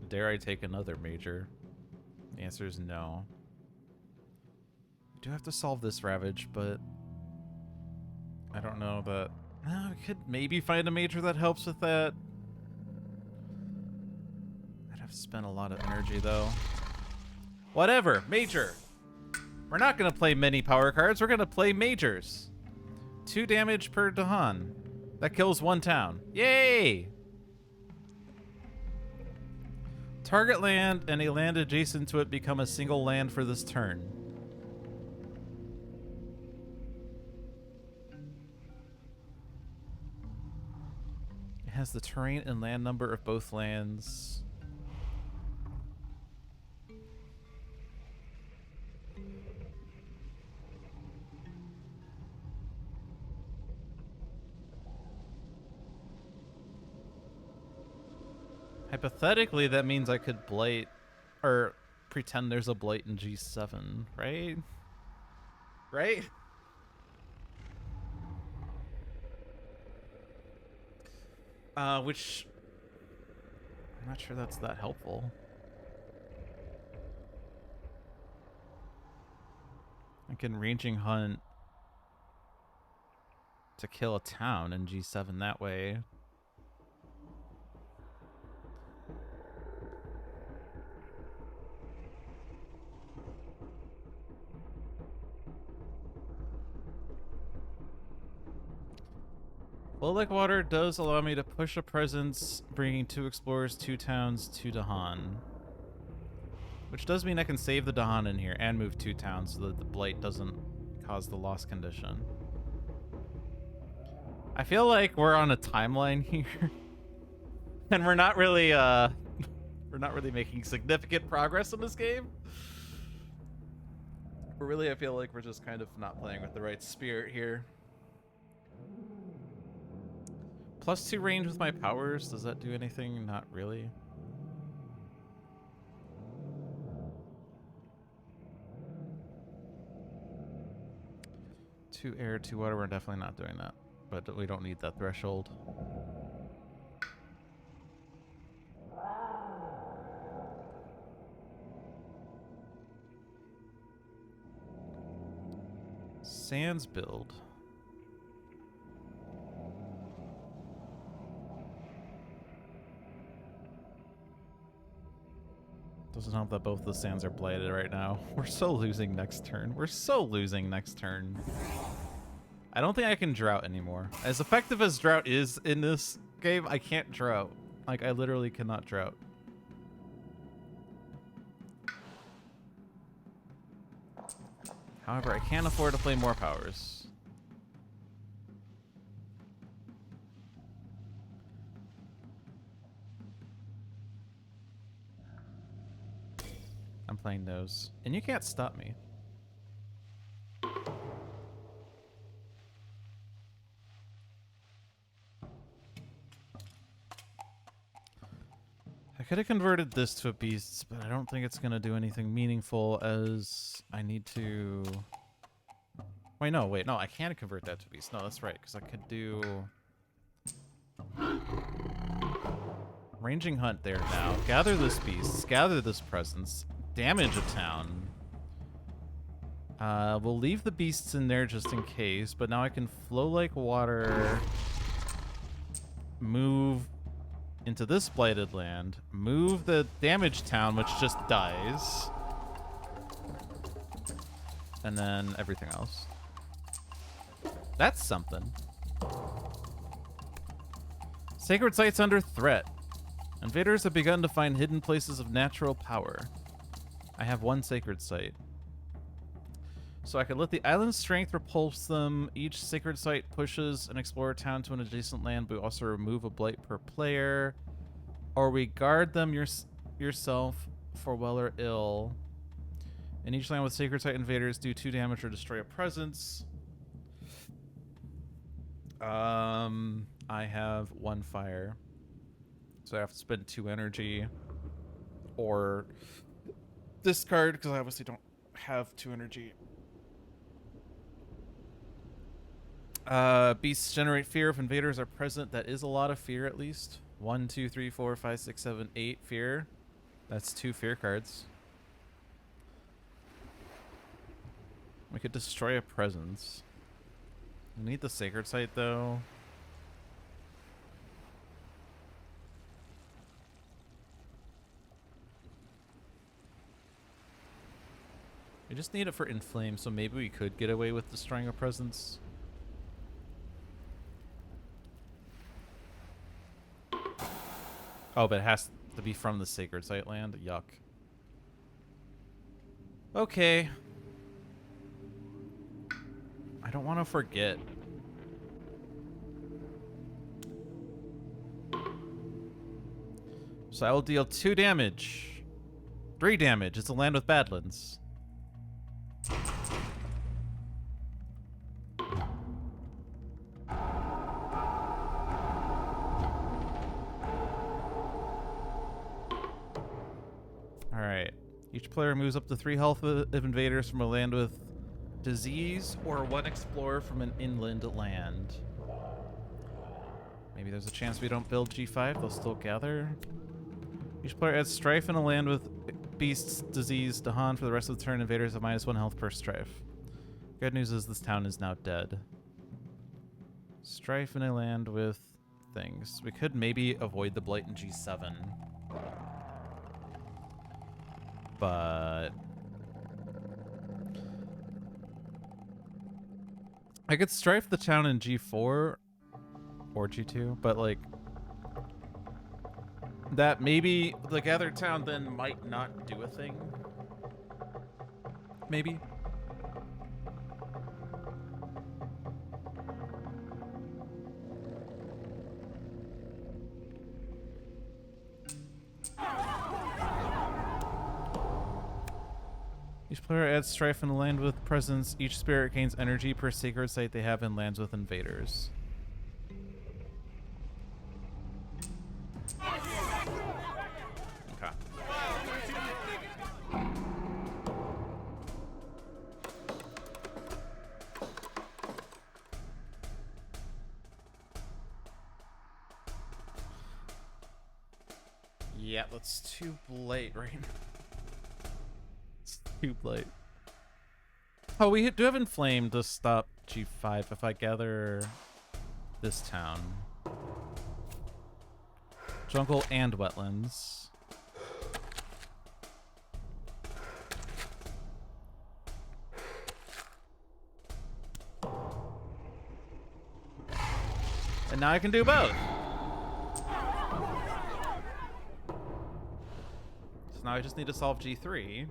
Dare I take another major? The answer is no. I do have to solve this ravage, but I don't know that... I could maybe find a major that helps with that. I'd have to spend a lot of energy, though. Whatever. Major. We're not going to play many power cards. We're going to play majors. 2 damage per Dahan. That kills 1 town. Yay! Target land and a land adjacent to it become a single land for this turn. It has the terrain and land number of both lands. Hypothetically, that means I could blight, or pretend there's a blight in G7, right? Right? Which... I'm not sure that's that helpful. I can ranging hunt to kill a town in G7 that way. Flow Like Water does allow me to push a presence, bringing 2 explorers, 2 towns, 2 Dahan. Which does mean I can save the Dahan in here and move 2 towns so that the blight doesn't cause the loss condition. I feel like we're on a timeline here. And we're not really making significant progress in this game. But really, I feel like we're just kind of not playing with the right spirit here. +2 range with my powers. Does that do anything? Not really. Two air, 2 water. We're definitely not doing that. But we don't need that threshold. Sands build. Doesn't help that both the sands are blighted right now. We're so losing next turn. We're so losing next turn. I don't think I can drought anymore. As effective as drought is in this game, I can't drought. Like, I literally cannot drought. However, I can't afford to play more powers. I'm playing those. And you can't stop me. I could have converted this to a beast, but I don't think it's going to do anything meaningful as I need to... Wait, no, I can't convert that to a beast. No, that's right, because I could do... Ranging hunt there now. Gather this beast. Gather this presence. Damage a town. We'll leave the beasts in there just in case, but now I can flow like water. Move into this blighted land. Move the damaged town, which just dies. And then everything else. That's something. Sacred sites under threat. Invaders have begun to find hidden places of natural power. I have 1 sacred site. So I could let the island's strength repulse them. Each sacred site pushes an explorer town to an adjacent land, but we also remove a blight per player. Or we guard them yourself for well or ill. In each land with sacred site invaders, do 2 damage or destroy a presence. I have 1 fire. So I have to spend 2 energy. Or discard, because I obviously don't have 2 energy. Beasts generate fear if invaders are present. That is a lot of fear, at least. 1, 2, 3, 4, 5, 6, 7, 8 fear. That's 2 fear cards. We could destroy a presence. We need the sacred site, though. We just need it for Inflame, so maybe we could get away with destroying a presence. Oh, but it has to be from the sacred site land? Yuck. Okay. I don't want to forget. So I will deal 2 damage. 3 damage. It's a land with badlands. Alright. Each player moves up to 3 health of invaders from a land with disease or 1 explorer from an inland land. Maybe there's a chance we don't build G5. They'll still gather. Each player adds strife in a land with beasts, disease, Dahan. For the rest of the turn, invaders have -1 health per strife. Good news is this town is now dead. Strife in a land with things. We could maybe avoid the blight in G7. But I could strife the town in G4 or G2, but like that maybe the gathered town then might not do a thing. Maybe. Each player adds strife in a land with presence. Each spirit gains energy per sacred site they have in lands with invaders. Okay. Yeah, that's too late right now. Too late. Oh, we do have Inflame to stop G5 if I gather this town. Jungle and wetlands. And now I can do both. So now I just need to solve G3.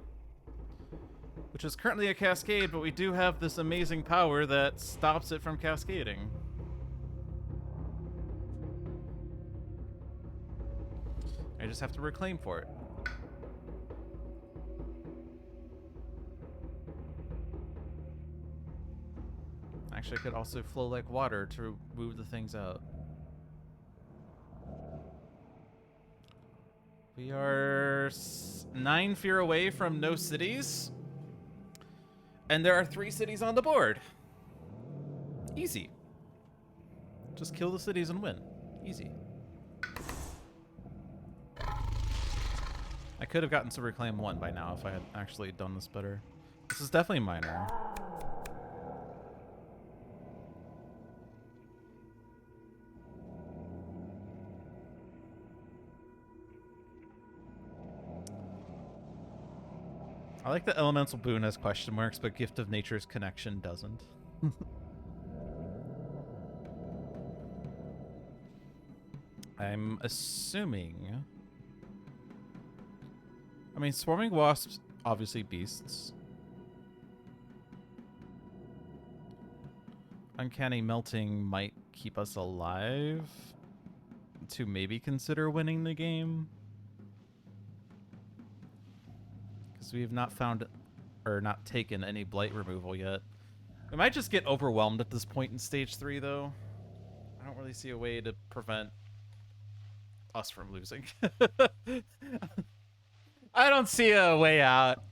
Which is currently a cascade, but we do have this amazing power that stops it from cascading. I just have to reclaim for it. Actually, I could also flow like water to move the things out. We are 9 fear away from no cities. And there are 3 cities on the board. Easy. Just kill the cities and win. Easy. I could have gotten to reclaim 1 by now if I had actually done this better. This is definitely minor. I like the elemental boon has question marks, but Gift of Nature's connection doesn't. I'm assuming... I mean, Swarming Wasps, obviously beasts. Uncanny Melting might keep us alive to maybe consider winning the game. Because we have not found, or not taken any blight removal yet. We might just get overwhelmed at this point in stage 3, though. I don't really see a way to prevent us from losing. I don't see a way out.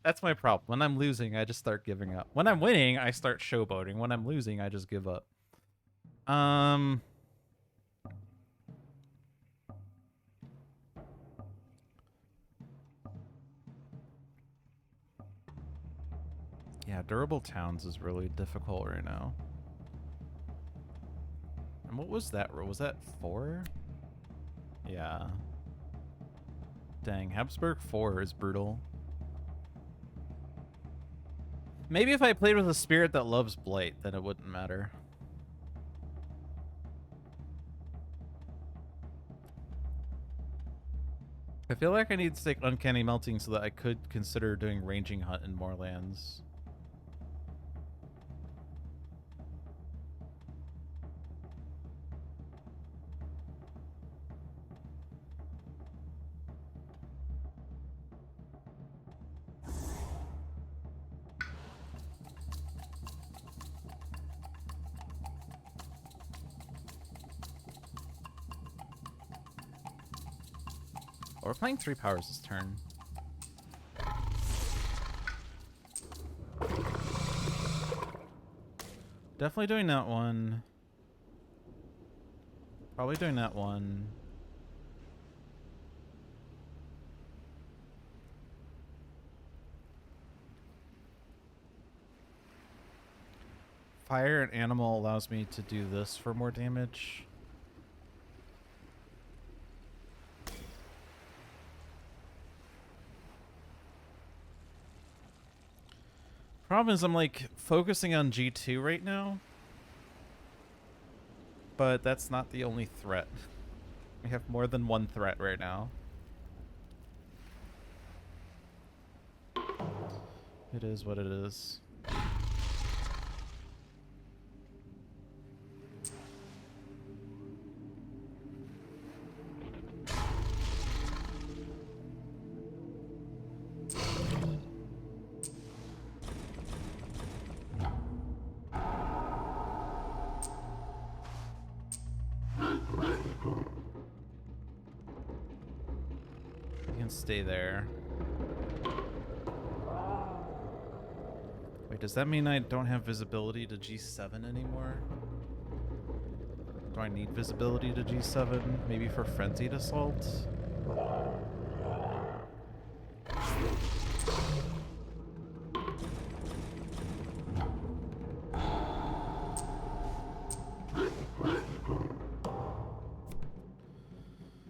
That's my problem. When I'm losing, I just start giving up. When I'm winning, I start showboating. When I'm losing, I just give up. Yeah, durable towns is really difficult right now. And what was that? Was that 4? Yeah. Dang, Habsburg 4 is brutal. Maybe if I played with a spirit that loves Blight, then it wouldn't matter. I feel like I need to take Uncanny Melting so that I could consider doing Ranging Hunt in more lands. Oh, we're playing 3 powers this turn. Definitely doing that one. Probably doing that one. Fire and Animal allows me to do this for more damage. Problem is I'm like focusing on G2 right now. But that's not the only threat. We have more than one threat right now. It is what it is. Stay there. Wait, does that mean I don't have visibility to G7 anymore? Do I need visibility to G7? Maybe for Frenzied Assault?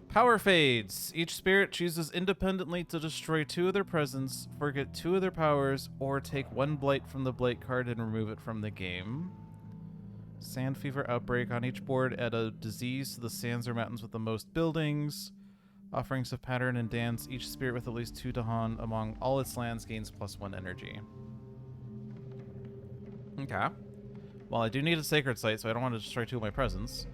Power fades. Each spirit chooses independently to destroy 2 of their presence, forget 2 of their powers, or take 1 blight from the blight card and remove it from the game. Sand Fever Outbreak. On each board, add a disease to the sands or mountains with the most buildings. Offerings of Pattern and Dance. Each spirit with at least 2 Dahan among all its lands gains +1 energy. Okay. Well, I do need a Sacred Site, so I don't want to destroy 2 of my presence.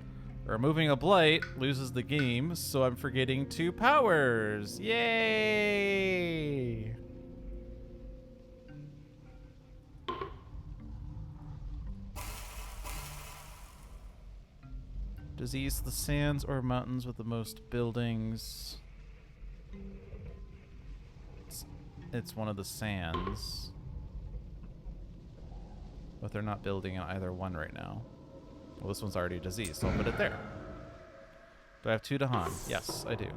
Removing a blight loses the game, so I'm forgetting 2 powers. Yay! Disease the sands or mountains with the most buildings. It's one of the sands. But they're not building on either one right now. Well, this one's already diseased, so I'll put it there. Do I have 2 Dahan? Yes, I do.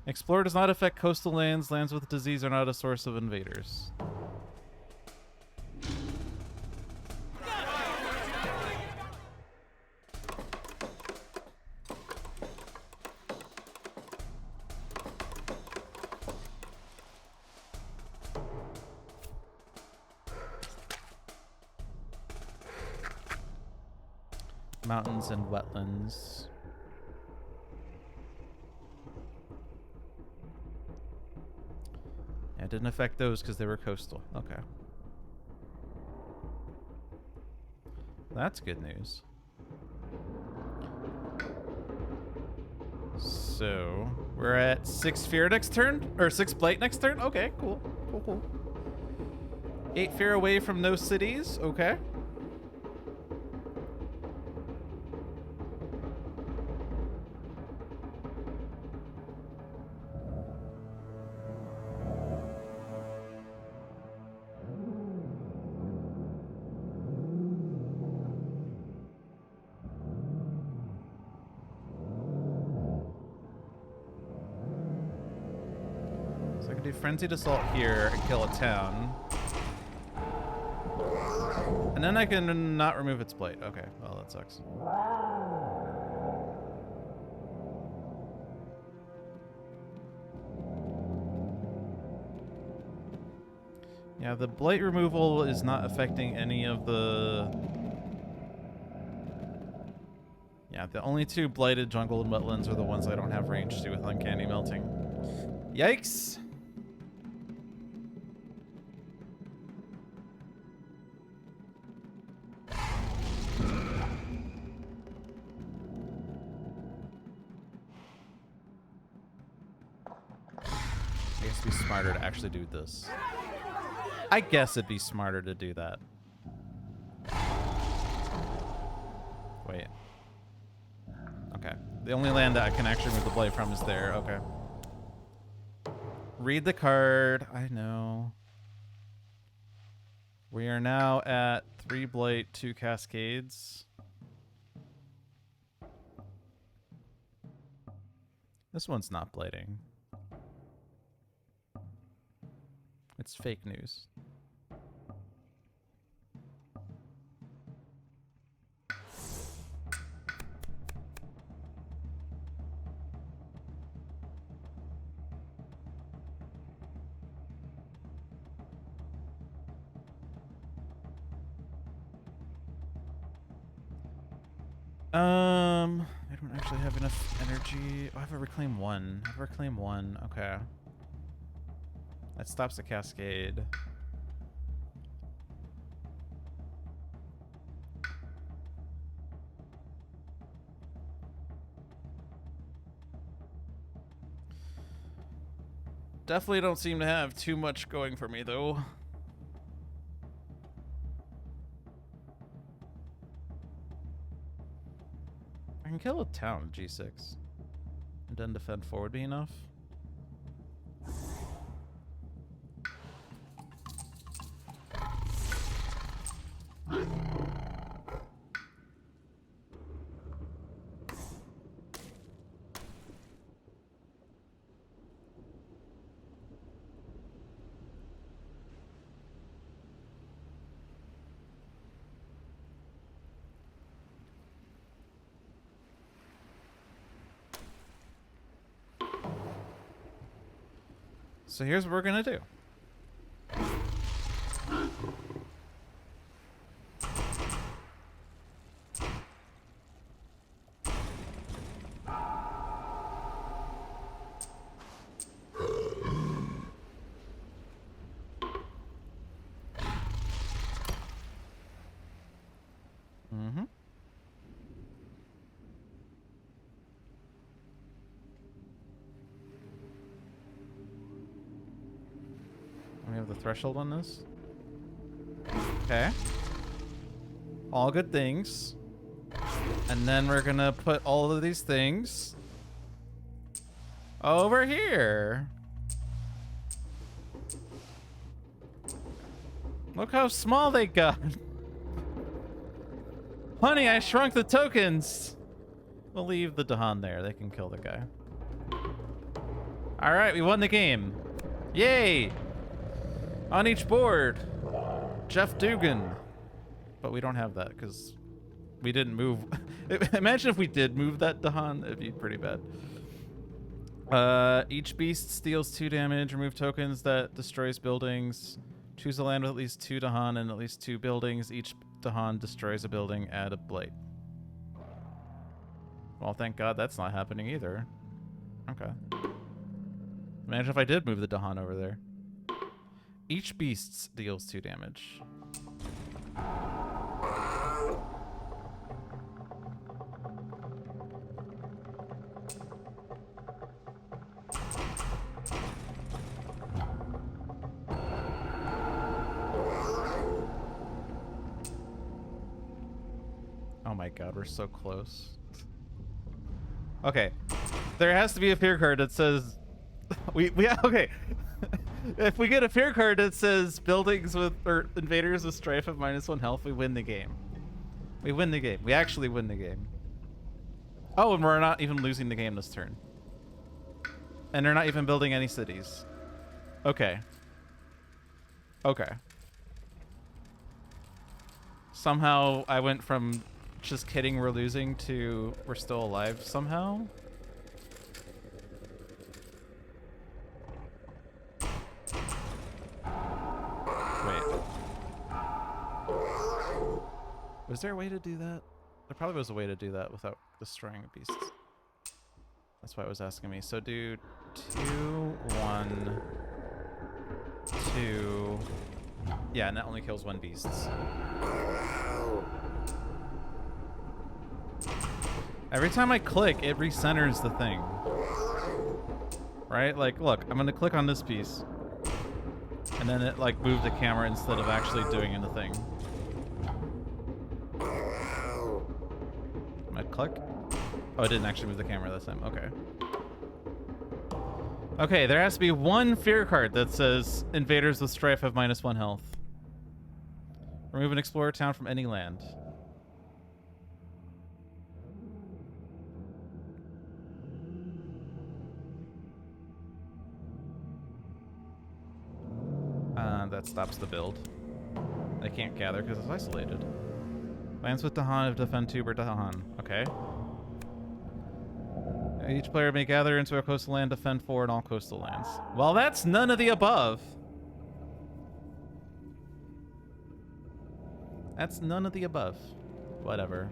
Explore does not affect coastal lands. Lands with disease are not a source of invaders. Mountains and wetlands. Yeah, it didn't affect those because they were coastal. Okay. That's good news. So, we're at 6 fear next turn? Or 6 blight next turn? Okay, cool. Cool, cool. 8 fear away from no cities. Okay. do Frenzied Assault here and kill a town. And then I can not remove its blight. Okay, well, that sucks. Yeah, the blight removal is not affecting any of the... Yeah, the only two blighted jungle and wetlands are the ones I don't have range to with Uncanny Melting. Yikes! I guess it'd be smarter to actually do this. I guess it'd be smarter to do that. Wait. Okay. The only land that I can actually move the blight from is there. Okay. Read the card. I know. We are now at 3 blight, 2 cascades. This one's not blighting. It's fake news. I don't actually have enough energy. Oh, I have a reclaim 1. I have a reclaim 1. Okay. That stops the cascade. Definitely don't seem to have too much going for me, though. I can kill a town, G6. And then defend 4 would be enough. So here's what we're gonna do. We have the threshold on this. Okay. All good things. And then we're gonna put all of these things over here. Look how small they got. Honey, I shrunk the tokens. We'll leave the Dahan there. They can kill the guy. All right, we won the game. Yay! On each board, Jeff Dugan. But we don't have that because we didn't move. Imagine if we did move that Dahan, it'd be pretty bad. Each beast steals 2 damage. Remove tokens that destroys buildings. Choose a land with at least 2 Dahan and at least 2 buildings. Each Dahan destroys a building. Add a blight. Well, thank God that's not happening either. Okay. Imagine if I did move the Dahan over there. Each beast deals 2 damage. Oh my God, we're so close. Okay. There has to be a fear card that says okay. If we get a fear card that says buildings with or invaders with strife of -1 health, we win the game. We win the game. We actually win the game. Oh, and we're not even losing the game this turn. And they're not even building any cities. Okay. Okay. Somehow I went from just kidding we're losing to we're still alive somehow. Wait. Was there a way to do that? There probably was a way to do that without destroying beasts. That's why it was asking me. So do 2, 1, 2. Yeah, and that only kills 1 beast. Every time I click, it recenters the thing. Right? Like, look, I'm gonna click on this piece. And then it, like, moved the camera instead of actually doing anything. Am I click? Oh, it didn't actually move the camera this time. Okay. Okay, there has to be 1 fear card that says invaders with strife have -1 health. Remove an explorer town from any land. That stops the build. They can't gather because it's isolated. Lands with Dahan if defend 2 per Dahan. Okay. Each player may gather into a coastal land, defend 4 in all coastal lands. Well, that's none of the above. That's none of the above. Whatever.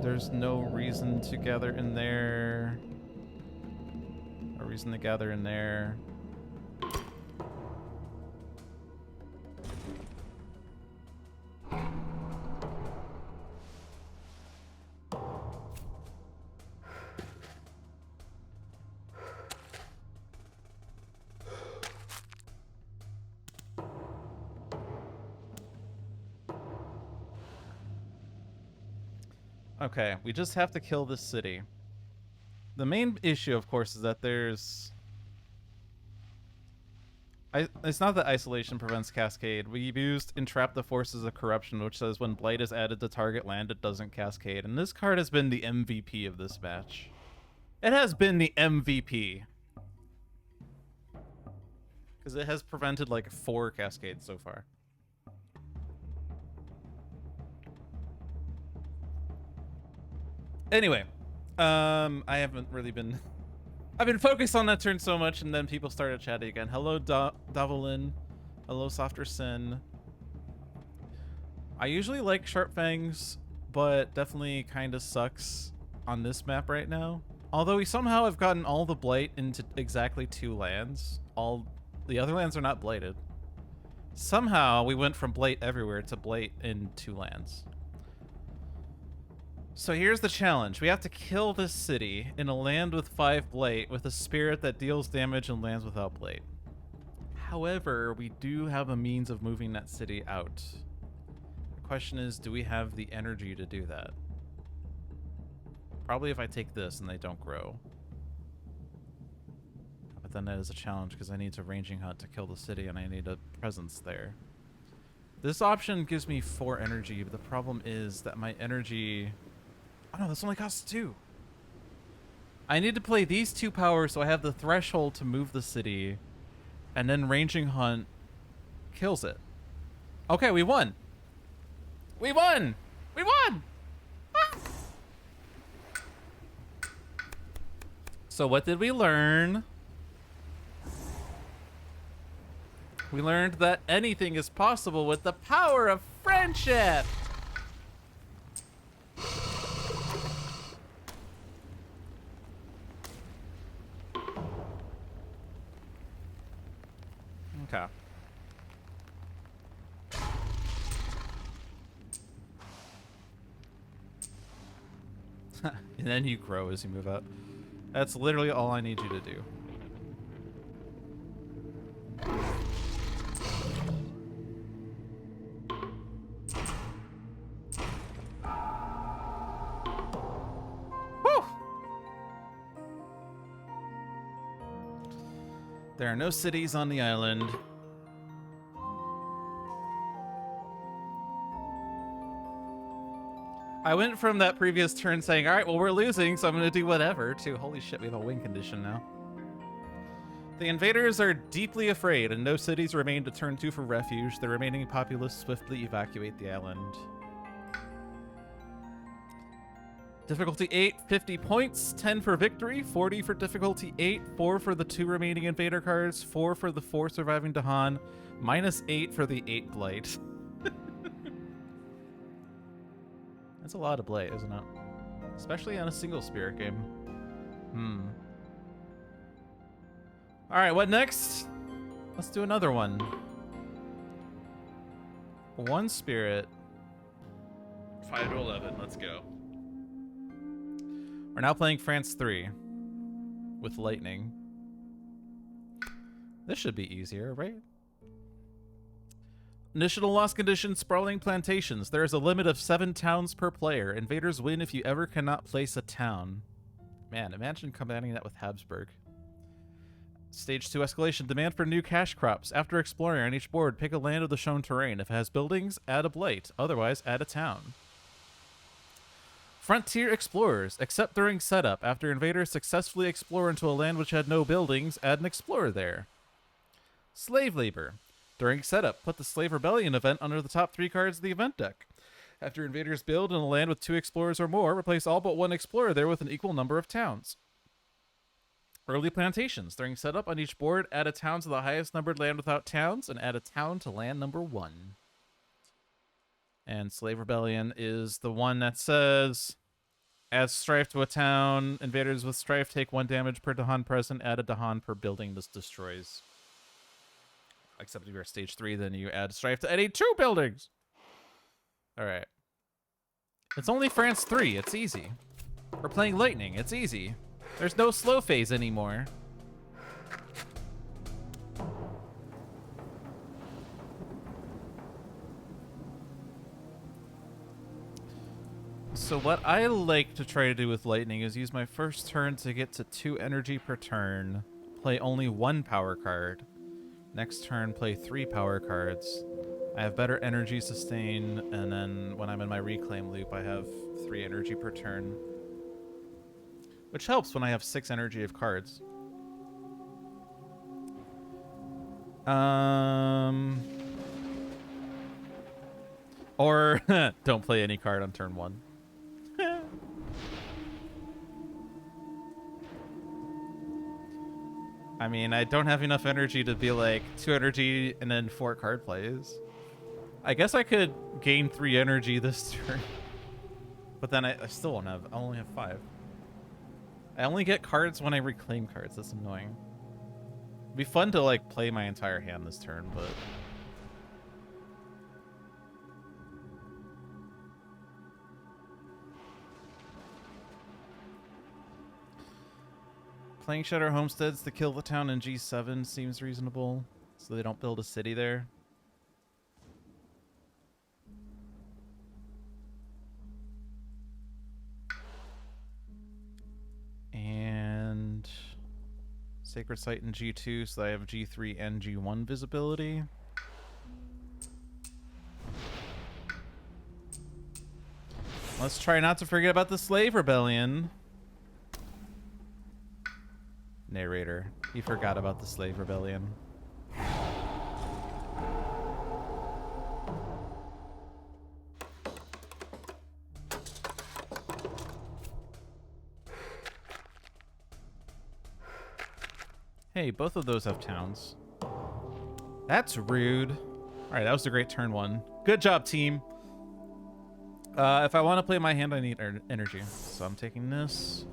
There's no reason to gather in there. No reason to gather in there. Okay, we just have to kill this city. The main issue, of course, is that there's... it's not that isolation prevents cascade. We've used entrap the forces of corruption, which says when blight is added to target land, it doesn't cascade. And this card has been the MVP of this match. It has been the MVP. Because it has prevented like 4 cascades so far. Anyway, I haven't really been... I've been focused on that turn so much, and then people started chatting again. Hello, Davolin. Hello, Softer Sin. I usually like Sharp Fangs, but definitely kind of sucks on this map right now. Although we somehow have gotten all the blight into exactly 2 lands. All the other lands are not blighted. Somehow we went from blight everywhere to blight in 2 lands. So here's the challenge. We have to kill this city in a land with 5 blight with a spirit that deals damage and lands without blight. However, we do have a means of moving that city out. The question is, do we have the energy to do that? Probably if I take this and they don't grow. But then that is a challenge because I need to ranging hunt to kill the city and I need a presence there. This option gives me 4 energy, but the problem is that my energy... Oh no, this only costs 2. I need to play these 2 powers so I have the threshold to move the city, and then ranging hunt kills it. Okay, we won. We won! We won! Ah! So what did we learn? We learned that anything is possible with the power of friendship! Okay. And then you grow as you move out. That's literally all I need you to do. Woo! There are no cities on the island. I went from that previous turn saying, all right, well, we're losing, so I'm going to do whatever, to holy shit, we have a win condition now. The invaders are deeply afraid, and no cities remain to turn to for refuge. The remaining populace swiftly evacuate the island. Difficulty 8, 50 points, 10 for victory, 40 for difficulty 8, 4 for the 2 remaining invader cards, 4 for the 4 surviving Dahan, -8 for the 8 blight. That's a lot of blight, isn't it? Especially on a single spirit game. Alright, what next? Let's do another one. 1 spirit. 5 to 11, let's go. We're now playing France 3 with lightning. This should be easier, right? Initial loss condition, sprawling plantations. There is a limit of 7 towns per player. Invaders win if you ever cannot place a town. Man, imagine combining that with Habsburg. Stage 2 escalation. Demand for new cash crops. After exploring on each board, pick a land of the shown terrain. If it has buildings, add a blight. Otherwise, add a town. Frontier explorers. Except during setup. After invaders successfully explore into a land which had no buildings, add an explorer there. Slave labor. During setup, put the Slave Rebellion event under the top 3 cards of the event deck. After invaders build in a land with 2 explorers or more, replace all but 1 explorer there with an equal number of towns. Early plantations. During setup on each board, add a town to the highest numbered land without towns, and add a town to land number 1. And Slave Rebellion is the one that says, add strife to a town. Invaders with strife take 1 damage per Dahan present. Add a Dahan per building this destroys. Except if you're stage 3, then you add strife to any 2 buildings. Alright. It's only France 3. It's easy. We're playing lightning. It's easy. There's no slow phase anymore. So what I like to try to do with lightning is use my first turn to get to 2 energy per turn. Play only 1 power card. Next turn, play 3 power cards. I have better energy sustain, and then when I'm in my reclaim loop, I have 3 energy per turn. Which helps when I have 6 energy of cards. Or don't play any card on turn 1. I mean, I don't have enough energy to be like 2 energy and then 4 card plays. I guess I could gain 3 energy this turn. But then I still won't have, I only have 5. I only get cards when I reclaim cards. That's annoying. It'd be fun to like play my entire hand this turn, but... Playing Shadow Homesteads to kill the town in G7 seems reasonable, so they don't build a city there. And Sacred Site in G2, so I have G3 and G1 visibility. Let's try not to forget about the Slave Rebellion. Narrator, he forgot about the Slave Rebellion. Hey, both of those have towns. That's rude. All right, that was a great turn 1. Good job, team. If I want to play my hand, I need energy. So I'm taking this.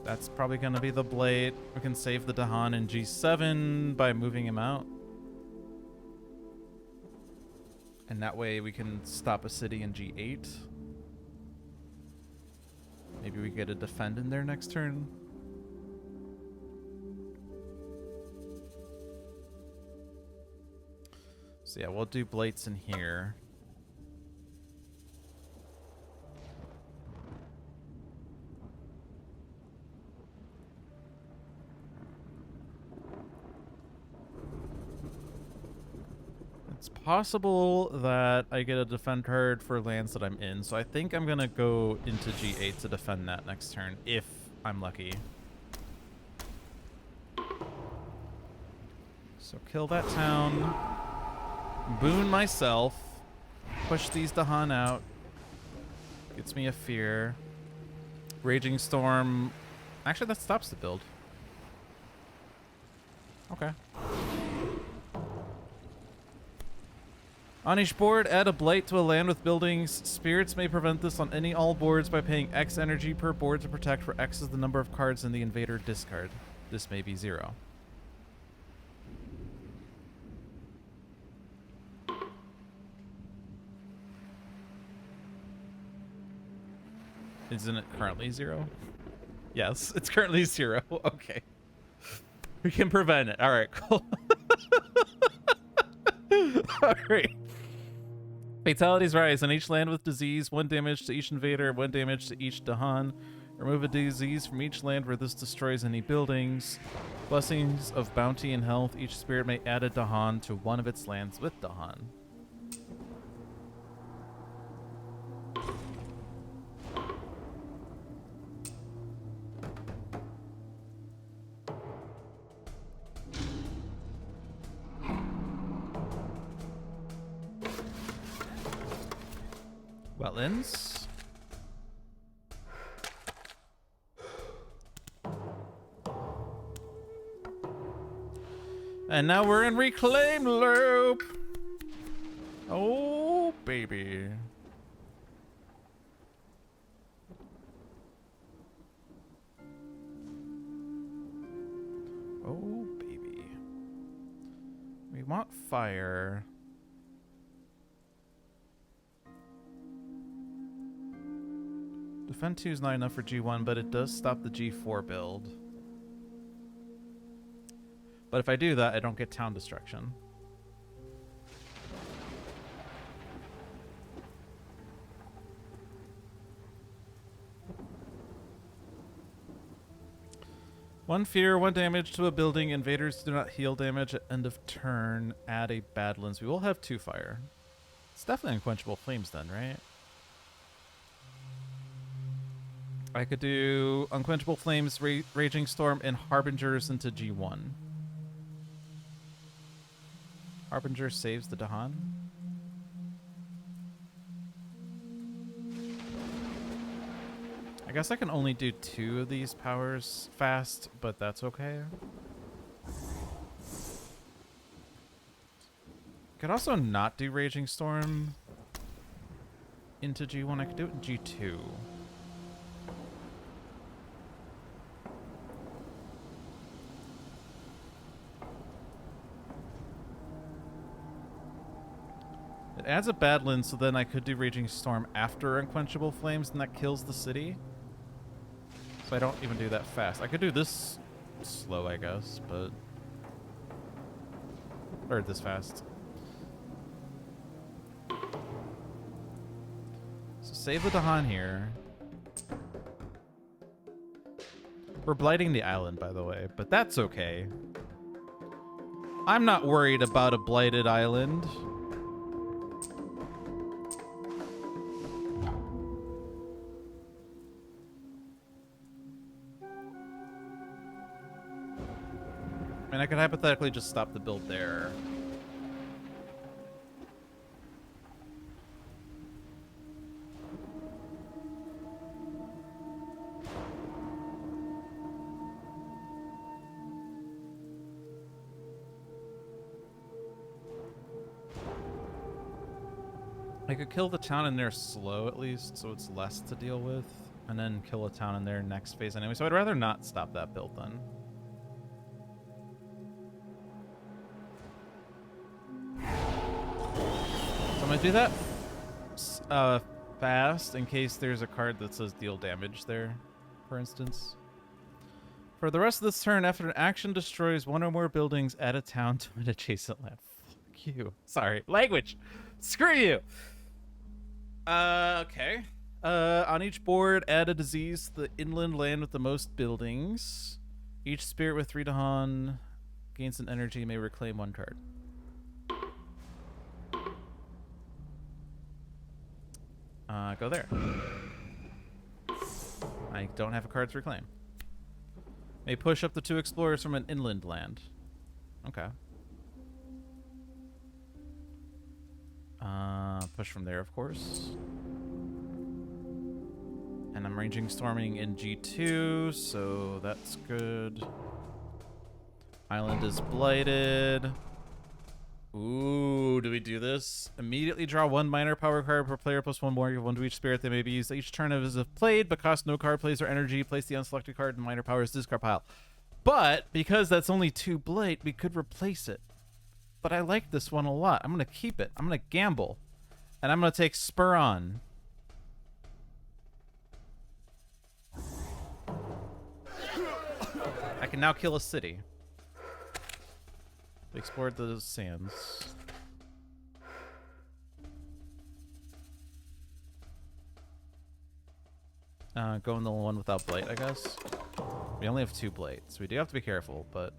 That's probably going to be the Blade. We can save the Dahan in G7 by moving him out. And that way we can stop a city in G8. Maybe we get a defend in there next turn. So yeah, we'll do Blights in here. It's possible that I get a defend card for lands that I'm in, so I think I'm gonna go into G8 to defend that next turn, if I'm lucky. So kill that town, boon myself, push these Dahan out, gets me a fear. Raging Storm, actually that stops the build. Okay. On each board, add a blight to a land with buildings. Spirits may prevent this on any all boards by paying X energy per board to protect, where X is the number of cards in the invader discard. This may be 0. Isn't it currently 0? Yes, it's currently 0. Okay. We can prevent it. All right, cool. All right. Fatalities rise. On each land with disease, 1 damage to each invader, 1 damage to each Dahan. Remove a disease from each land where this destroys any buildings. Blessings of bounty and health. Each spirit may add a Dahan to one of its lands with Dahan. Wetlands. And now we're in reclaim loop. Oh, baby. Oh, baby. We want fire. Defend 2 is not enough for G1, but it does stop the G4 build. But if I do that, I don't get town destruction. One fear, 1 damage to a building. Invaders do not heal damage at end of turn. Add a Badlands. We will have 2 fire. It's definitely Unquenchable Flames then, right? I could do Unquenchable Flames, Raging Storm, and Harbingers into G1. Harbinger saves the Dahan. I guess I can only do 2 of these powers fast, but that's okay. Could also not do Raging Storm into G1. I could do it in G2. It adds a Badlands, so then I could do Raging Storm after Unquenchable Flames, and that kills the city. So I don't even do that fast. I could do this slow, I guess, but... Or this fast. So save the Dahan here. We're blighting the island, by the way, but that's okay. I'm not worried about a blighted island. I mean, I could hypothetically just stop the build there. I could kill the town in there slow, at least, so it's less to deal with, and then kill a town in there next phase anyway. So I'd rather not stop that build then. So I'm gonna do that fast in case there's a card that says deal damage there, for instance. For the rest of this turn, after an action destroys 1 or more buildings, add a town to an adjacent land. Fuck you. Sorry. Language. Screw you. Okay. On each board, add a disease to the inland land with the most buildings. Each spirit with 3 Dahan gains an energy, may reclaim 1 card. Go there. I don't have a card to reclaim. May push up to 2 explorers from an inland land. Okay. Push from there, of course. And I'm ranging storming in G2, so that's good. Island is blighted. Ooh, do we do this? Immediately draw 1 minor power card per player plus 1 more. You have 1 to each spirit. They may be used each turn as if played, but cost no card plays or energy. Place the unselected card in minor powers discard pile. But because that's only 2 blight, we could replace it. But I like this one a lot. I'm going to keep it. I'm going to gamble. And I'm going to take Spur On. I can now kill a city. We explored the sands. Go in the one without blight, I guess. We only have 2 blights. We do have to be careful, but...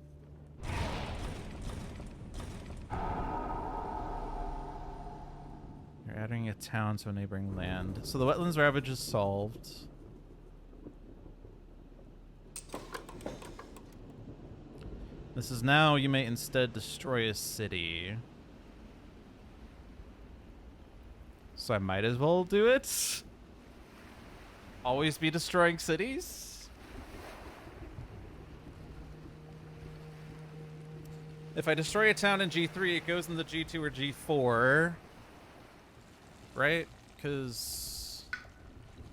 You're adding a town to a neighboring land. So the wetlands ravage is solved. This is now, you may instead destroy a city. So I might as well do it. Always be destroying cities. If I destroy a town in G3, it goes into G2 or G4. Right? Because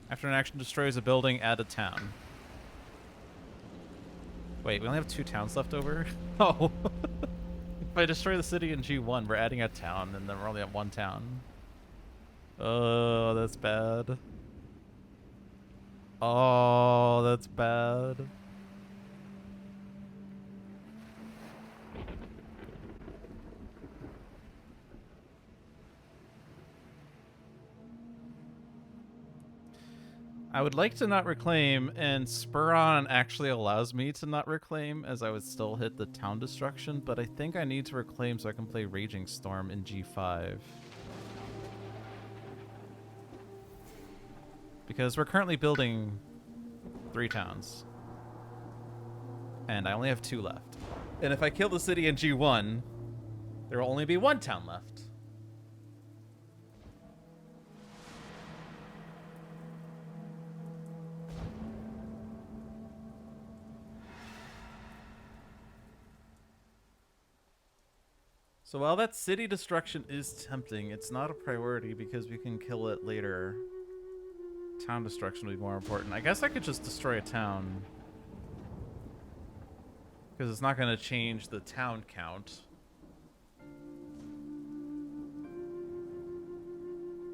after an action destroys a building, add a town. Wait, we only have 2 towns left over? Oh. If I destroy the city in G1, we're adding a town, and then we're only at 1 town. Oh, that's bad. Oh, that's bad. I would like to not reclaim, and Spur On actually allows me to not reclaim, as I would still hit the town destruction, but I think I need to reclaim so I can play Raging Storm in G5. Because we're currently building 3 towns. And I only have 2 left. And if I kill the city in G1, there will only be 1 town left. So while that city destruction is tempting, it's not a priority because we can kill it later. Town destruction would be more important. I guess I could just destroy a town. Because it's not going to change the town count.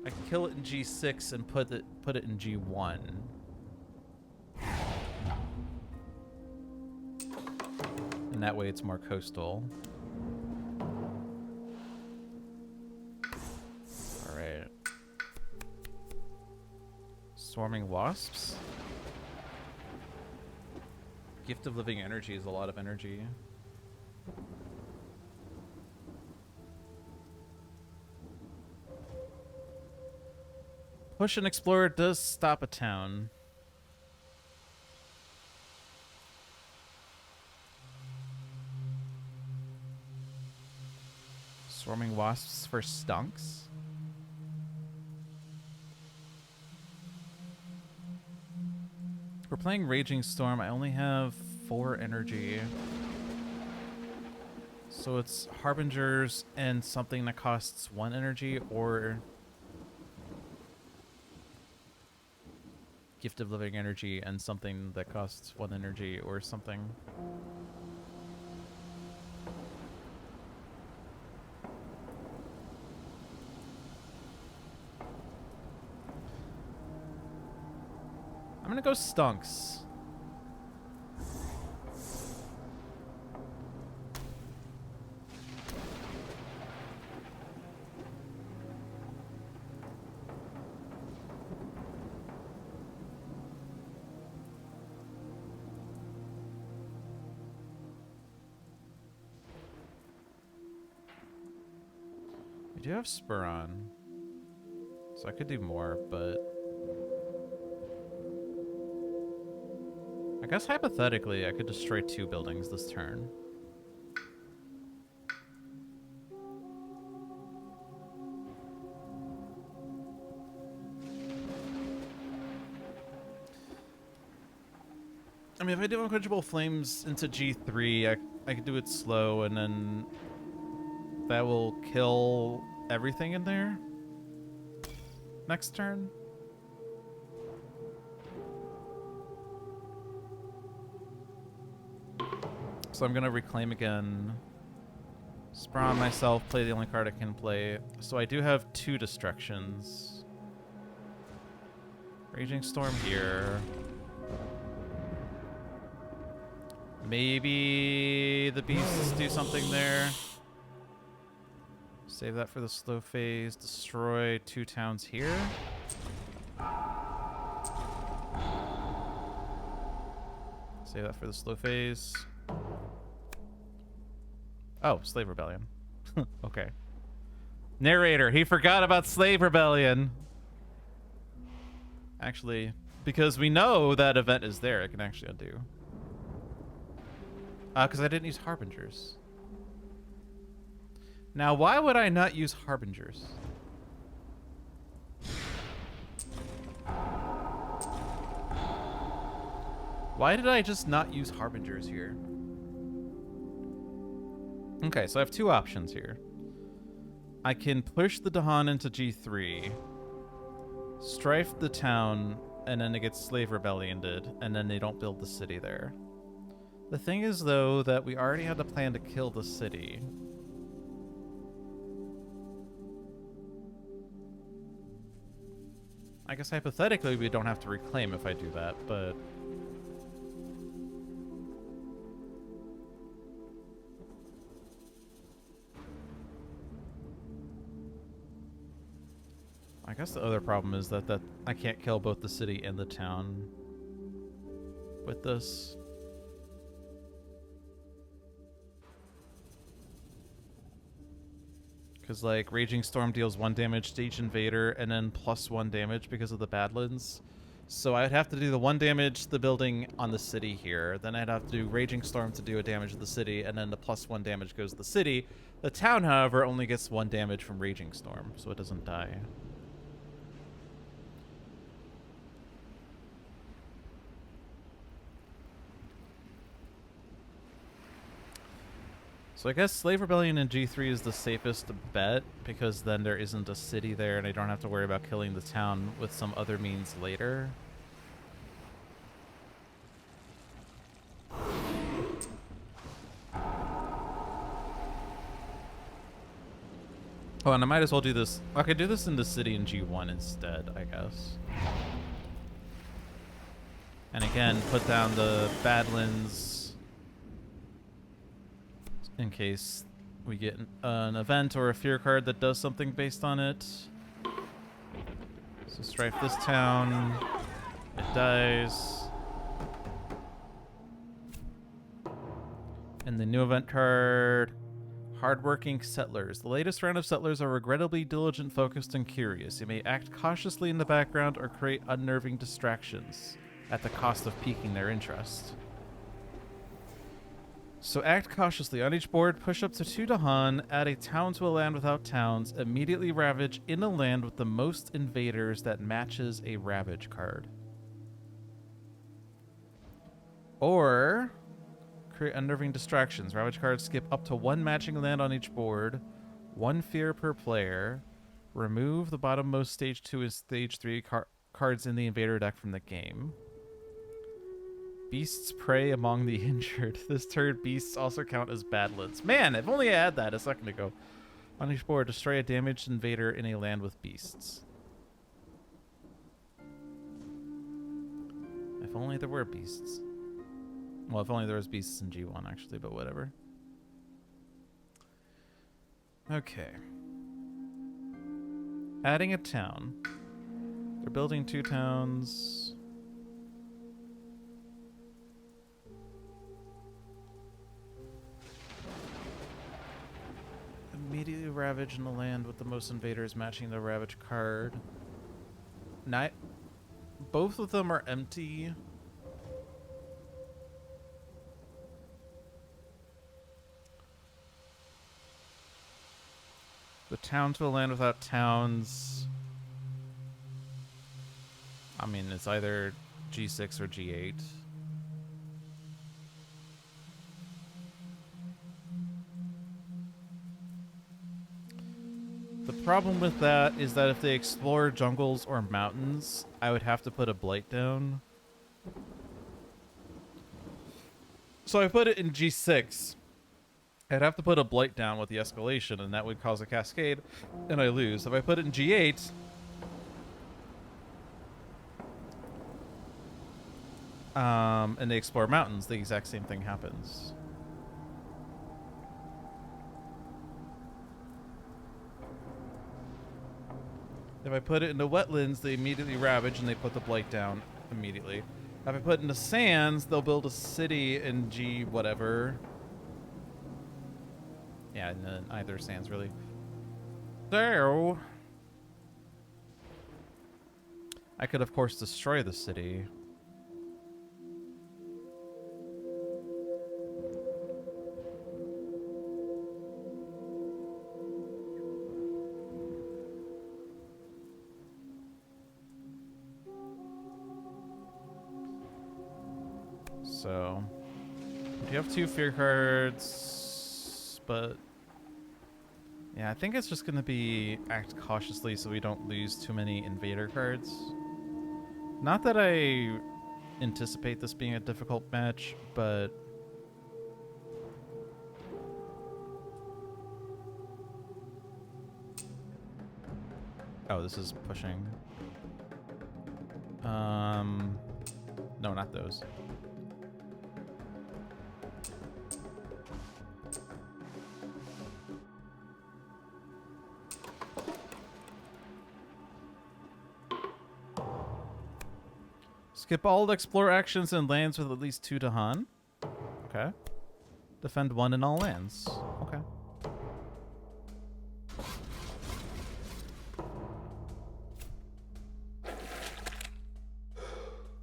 I can kill it in G6 and put it in G1. And that way it's more coastal. Swarming wasps. Gift of living energy is a lot of energy. Push an explorer does stop a town. Swarming wasps for stunks. We're playing Raging Storm. I only have 4 energy. So it's Harbingers and something that costs 1 energy, or Gift of Living Energy and something that costs 1 energy, or something. I'm gonna go stunks. We do have Spur On. So I could do more, but I guess hypothetically I could destroy 2 buildings this turn. I mean, if I do Unquenchable Flames into G3, I could do it slow, and then that will kill everything in there next turn. So I'm going to Reclaim again. Sprawn myself, play the only card I can play. So I do have 2 Destructions. Raging Storm here. Maybe the beasts do something there. Save that for the slow phase. Destroy 2 towns here. Save that for the slow phase. Oh, Slave Rebellion. Okay. Narrator, he forgot about Slave Rebellion. Actually, because we know that event is there, I can actually undo. Because I didn't use Harbingers. Now, why would I not use Harbingers? Why did I just not use Harbingers here? Okay, so I have 2 options here. I can push the Dahan into G3, strife the town, and then it gets Slave Rebellioned, and then they don't build the city there. The thing is, though, that we already had a plan to kill the city. I guess hypothetically we don't have to reclaim if I do that, but... I guess the other problem is that I can't kill both the city and the town with this. Because, like, Raging Storm deals 1 damage to each invader and then +1 damage because of the Badlands. So I'd have to do the 1 damage to the building on the city here. Then I'd have to do Raging Storm to do a damage to the city, and then the +1 damage goes to the city. The town, however, only gets 1 damage from Raging Storm, so it doesn't die. So I guess Slave Rebellion in G3 is the safest bet, because then there isn't a city there and I don't have to worry about killing the town with some other means later. Oh, and I might as well do this. I could do this in the city in G1 instead, I guess. And again, put down the Badlands in case we get an event or a fear card that does something based on it. So strife this town. It dies. And the new event card, Hardworking Settlers. The latest round of settlers are regrettably diligent, focused, and curious. You may act cautiously in the background or create unnerving distractions at the cost of piquing their interest. So act cautiously. On each board, push up to 2 Dahan, add a town to a land without towns, immediately ravage in a land with the most invaders that matches a ravage card. Or create unnerving distractions. Ravage cards skip up to 1 matching land on each board, 1 fear per player. Remove the bottommost stage 2 and stage 3 cards in the invader deck from the game. Beasts prey among the injured. This turn, beasts also count as Badlands. Man, if only I had that a second ago. On each board, destroy a damaged invader in a land with beasts. If only there were beasts. Well, if only there was beasts in G1, actually, but whatever. Okay. Adding a town. They're building 2 towns. Immediately ravage in the land with the most invaders matching the ravage card. Both of them are empty. The town to a land without towns. I mean, it's either G6 or G8. The problem with that is that if they explore jungles or mountains, I would have to put a blight down. So I put it in G6. I'd have to put a blight down with the escalation, and that would cause a cascade, and I lose. If I put it in G8, and they explore mountains, the exact same thing happens. If I put it into wetlands, they immediately ravage, and they put the blight down immediately. If I put it into sands, they'll build a city in G whatever. Yeah, and then either sands, really. So I could, of course, destroy the city. So you have 2 fear cards, but yeah, I think it's just going to be act cautiously so we don't lose too many invader cards. Not that I anticipate this being a difficult match, but oh, this is pushing. No, not those. Skip all explore actions and lands with at least 2 to Han. Okay. Defend 1 in all lands. Okay.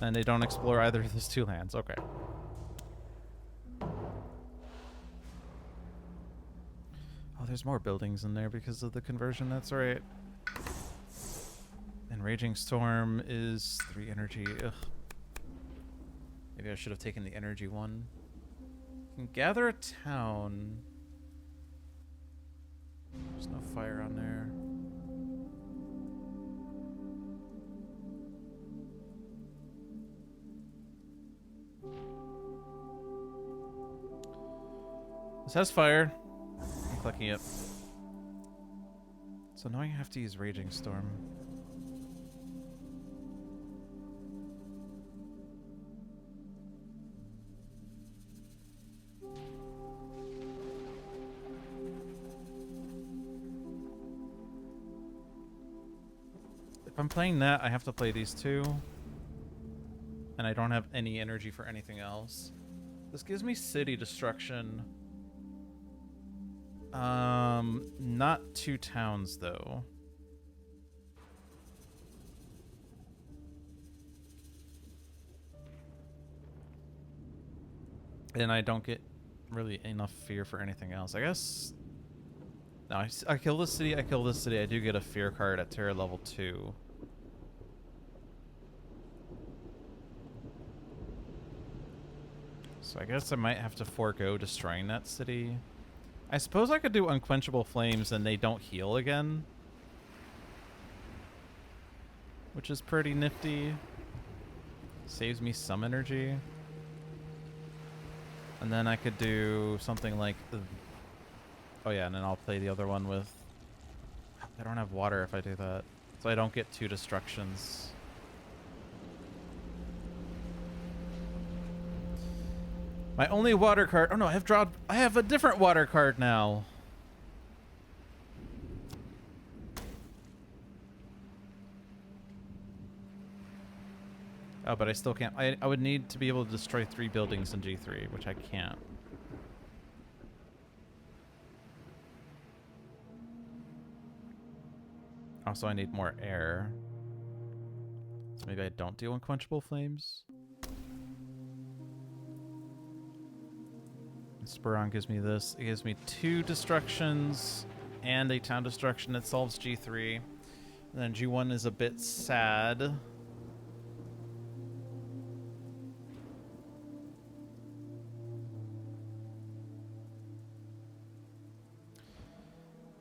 And they don't explore either of those 2 lands. Okay. Oh, there's more buildings in there because of the conversion. That's right. And Raging Storm is 3 energy. Ugh. Maybe I should have taken the energy one. Can gather a town. There's no fire on there. This has fire. I'm clicking it. It's annoying I have to use Raging Storm. If I'm playing that, I have to play these 2. And I don't have any energy for anything else. This gives me city destruction. Not 2 towns, though. And I don't get really enough fear for anything else. I guess... No, I kill this city, I kill this city. I do get a fear card at Terror level 2. So I guess I might have to forego destroying that city. I suppose I could do Unquenchable Flames and they don't heal again. Which is pretty nifty. Saves me some energy. And then I could do something like... Oh yeah, and then I'll play the other one with... I don't have water if I do that. So I don't get 2 destructions. My only water card... Oh no, I have a different water card now. Oh, but I still can't... I would need to be able to destroy 3 buildings in G3, which I can't. Also, I need more air. Maybe I don't deal unquenchable flames. Speron gives me this. It gives me 2 destructions and a town destruction. It solves G3. And then G1 is a bit sad.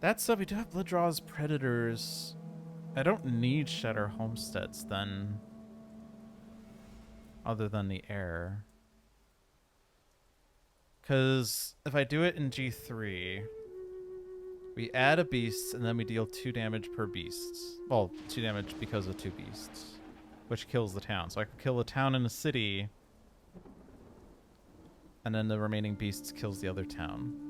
That said, we do have Blood Draws Predators. I don't need Shatter Homesteads then. Other than the air. Because if I do it in G3, we add a beast and then we deal 2 damage per beast. Well, 2 damage because of 2 beasts, which kills the town. So I could kill a town and a city, and then the remaining beasts kills the other town.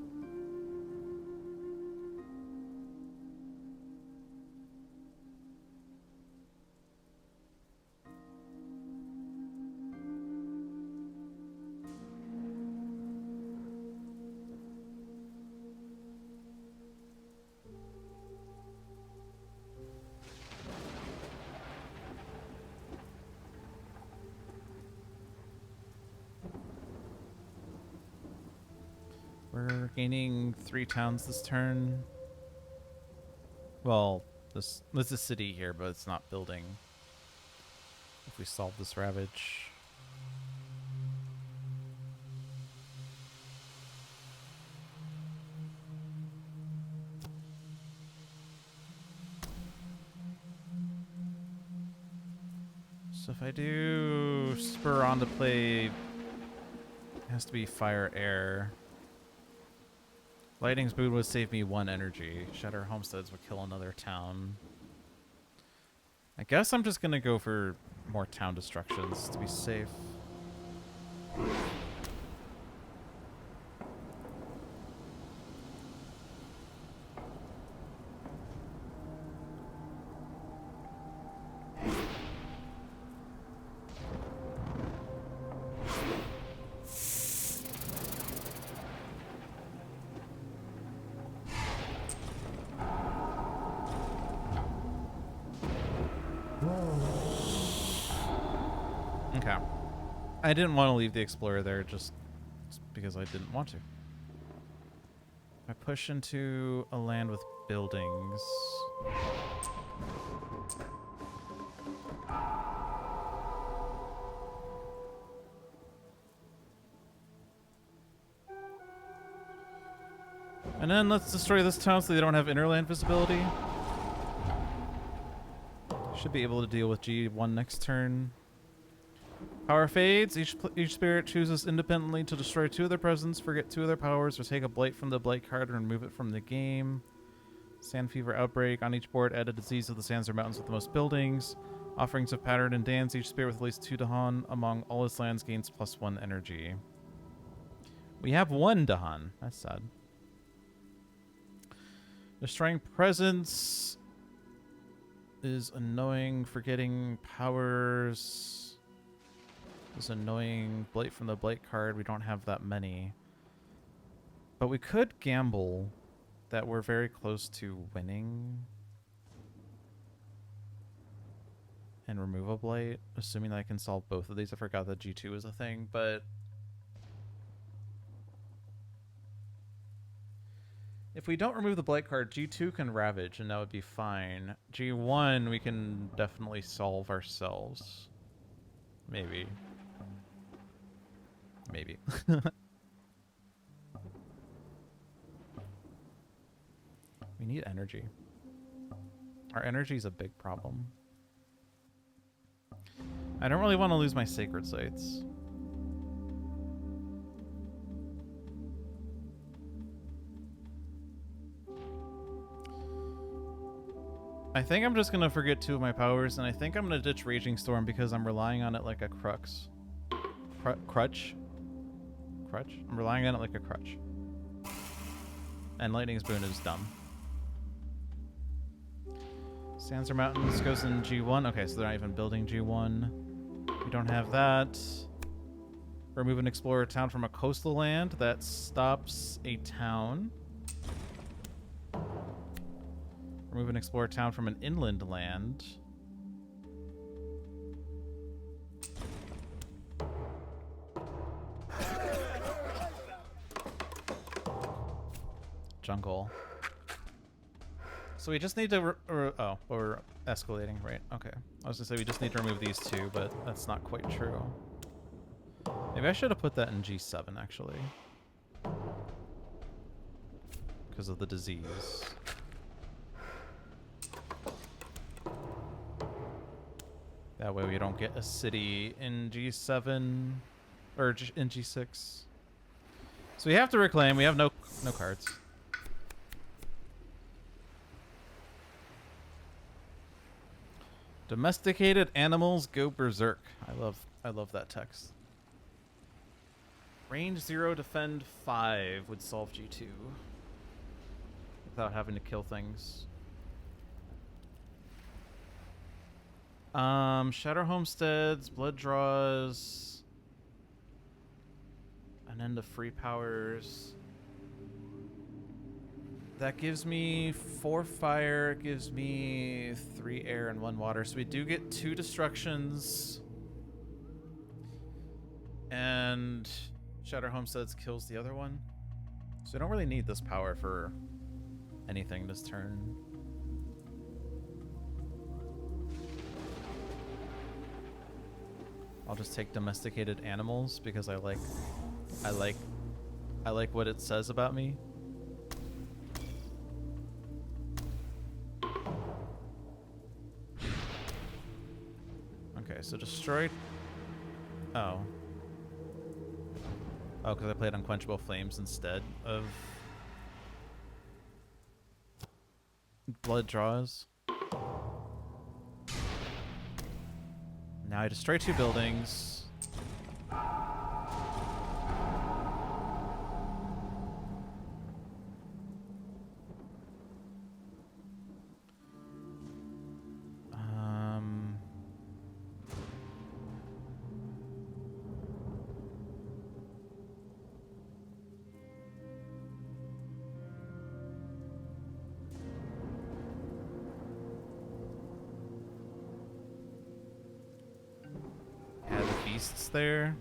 We're gaining 3 towns this turn. Well, there's a city here, but it's not building. If we solve this ravage. So if I do spur on to play, it has to be fire air. Lightning's Boon would save me 1 energy. Shatter Homesteads would kill another town. I guess I'm just gonna go for more town destructions to be safe. Okay. I didn't want to leave the Explorer there just because I didn't want to. I push into a land with buildings. And then let's destroy this town so they don't have inner-land visibility. Should be able to deal with G1 next turn. Power fades. Each spirit chooses independently to destroy 2 of their presence, forget 2 of their powers, or take a blight from the blight card and remove it from the game. Sand Fever Outbreak. On each board, add a disease of the sands or mountains with the most buildings. Offerings of Pattern and Dance. Each spirit with at least 2 Dahan among all its lands gains +1 energy. We have 1 Dahan. That's sad. Destroying Presence is annoying. Forgetting powers is annoying. Blight from the Blight card. We don't have that many. But we could gamble that we're very close to winning and remove a Blight, assuming that I can solve both of these. I forgot that G2 is a thing, but if we don't remove the Blight card, G2 can Ravage, and that would be fine. G1, we can definitely solve ourselves. Maybe. Maybe. We need energy. Our energy is a big problem. I don't really want to lose my Sacred Sites. I think I'm just going to forget 2 of my powers, and I think I'm going to ditch Raging Storm because I'm relying on it like a crux. Crutch? Crutch? I'm relying on it like a crutch. And Lightning's Boon is dumb. Sands or Mountains goes in G1. Okay, so they're not even building G1. We don't have that. Remove an Explorer town from a coastal land. That stops a town. Remove an Explorer town from an inland land. jungle. So we just need to... oh, we're escalating, right? Okay. I was going to say we just need to remove these two, but that's not quite true. Maybe I should have put that in G7, actually. Because of the disease. That way we don't get a city in G7 or in G6. So we have to reclaim. We have no cards. Domesticated animals go berserk. I love that text. Range 0, defend 5 would solve G2 without having to kill things. Shadow Homesteads, Blood Draws, an end of free powers. That gives me 4 fire, it gives me 3 air and 1 water. So we do get 2 destructions. And Shadow Homesteads kills the other one. So I don't really need this power for anything this turn. I'll just take domesticated animals because I like what it says about me. Okay, so destroy. Oh, because I played Unquenchable Flames instead of Blood Draws. Now I destroy 2 buildings. There.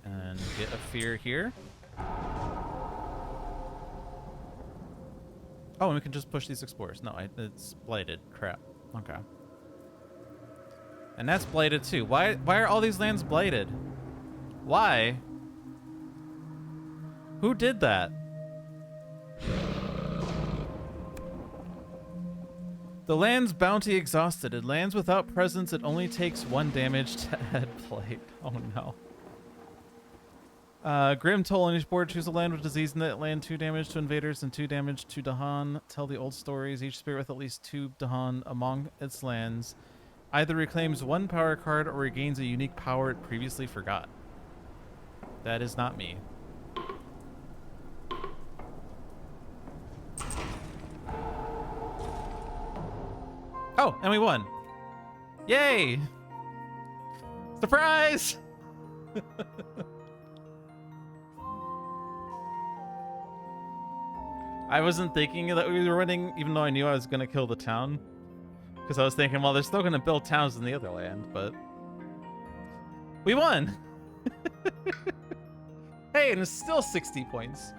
And get a fear here. Oh, and we can just push these explorers. No, it's blighted. Crap. Okay. And that's blighted too. Why are all these lands blighted? Why? Who did that? The land's bounty exhausted. In lands without presence, it only takes 1 damage to add blight. Oh no. Grim Toll on each board. Choose a land with disease in that land. 2 damage to invaders and 2 damage to Dahan. Tell the old stories. Each spirit with at least 2 Dahan among its lands either reclaims 1 power card or regains a unique power it previously forgot. That is not me. Oh, and we won. Yay! Surprise! I wasn't thinking that we were winning, even though I knew I was going to kill the town. Because I was thinking, well, they're still going to build towns in the other land, but... We won! Hey, and it's still 60 points.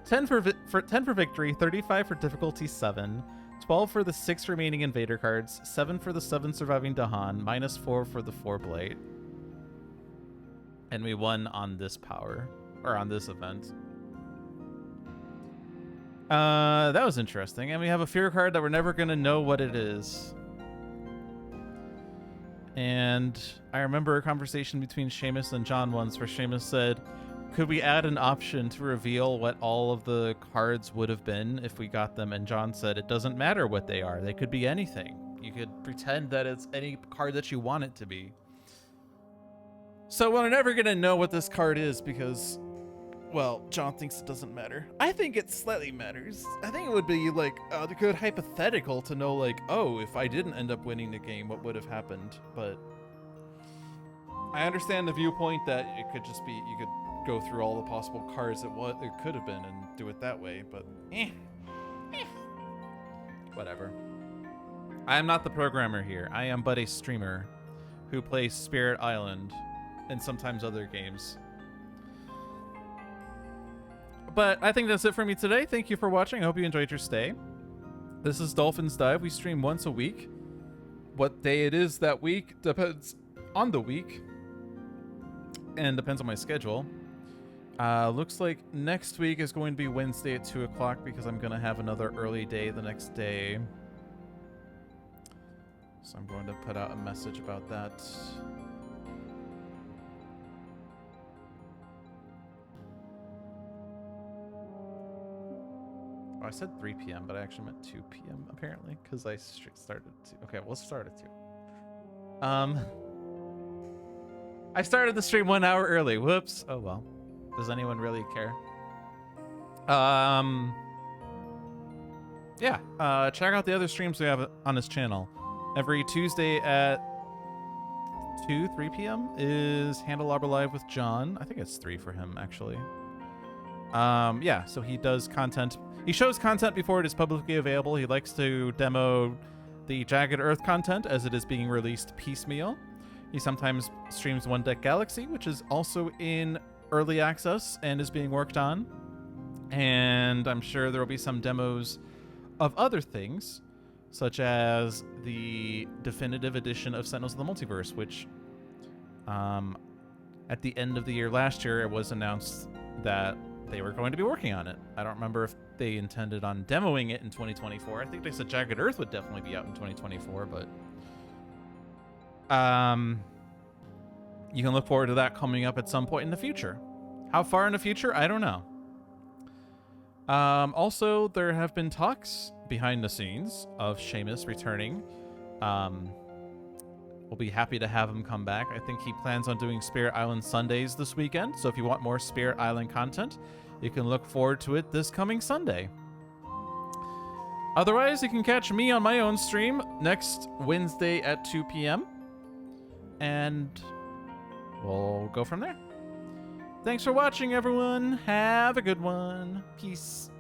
10 for victory, 35 for difficulty 7. 12 for the 6 remaining invader cards, 7 for the 7 surviving Dahan, -4 for the 4 blight. And we won on this power, or on this event. That was interesting. And we have a fear card that we're never going to know what it is. And I remember a conversation between Seamus and John once where Seamus said, could we add an option to reveal what all of the cards would have been if we got them? And John said, it doesn't matter what they are. They could be anything. You could pretend that it's any card that you want it to be. So we're never going to know what this card is because, well, John thinks it doesn't matter. I think it slightly matters. I think it would be like a good hypothetical to know, like, oh, if I didn't end up winning the game, what would have happened? But I understand the viewpoint that it could just be, you could go through all the possible cards that what it could have been and do it that way, but whatever. I am not the programmer here. I am but a streamer who play Spirit Island and sometimes other games. But I think that's it for me today. Thank you for watching. I hope you enjoyed your stay. This is Dolphin's Dive. We stream once a week. What day it is that week depends on the week and depends on my schedule. Looks like next week is going to be Wednesday at 2 o'clock because I'm going to have another early day the next day. So I'm going to put out a message about that. Oh, I said 3 p.m., but I actually meant 2 p.m. apparently because I started to. Okay, we'll start at 2. I started the stream 1 hour early. Whoops. Oh well. Does anyone really care? Yeah. Check out the other streams we have on this channel. Every Tuesday at 3 p.m. is Handelabra Live with John. I think it's 3 for him, actually. Yeah, so he does content. He shows content before it is publicly available. He likes to demo the Jagged Earth content as it is being released piecemeal. He sometimes streams One Deck Galaxy, which is also in early access and is being worked on. And I'm sure there will be some demos of other things, such as the definitive edition of Sentinels of the Multiverse, which at the end of the year last year, it was announced that they were going to be working on it. I don't remember if they intended on demoing it in 2024. I think they said Jagged Earth would definitely be out in 2024, but you can look forward to that coming up at some point in the future. How far in the future? I don't know. Also, there have been talks behind the scenes of Seamus returning. We'll be happy to have him come back. I think he plans on doing Spirit Island Sundays this weekend, so if you want more Spirit Island content, you can look forward to it this coming Sunday. Otherwise, you can catch me on my own stream next Wednesday at 2 p.m. And we'll go from there. Thanks for watching, everyone. Have a good one. Peace.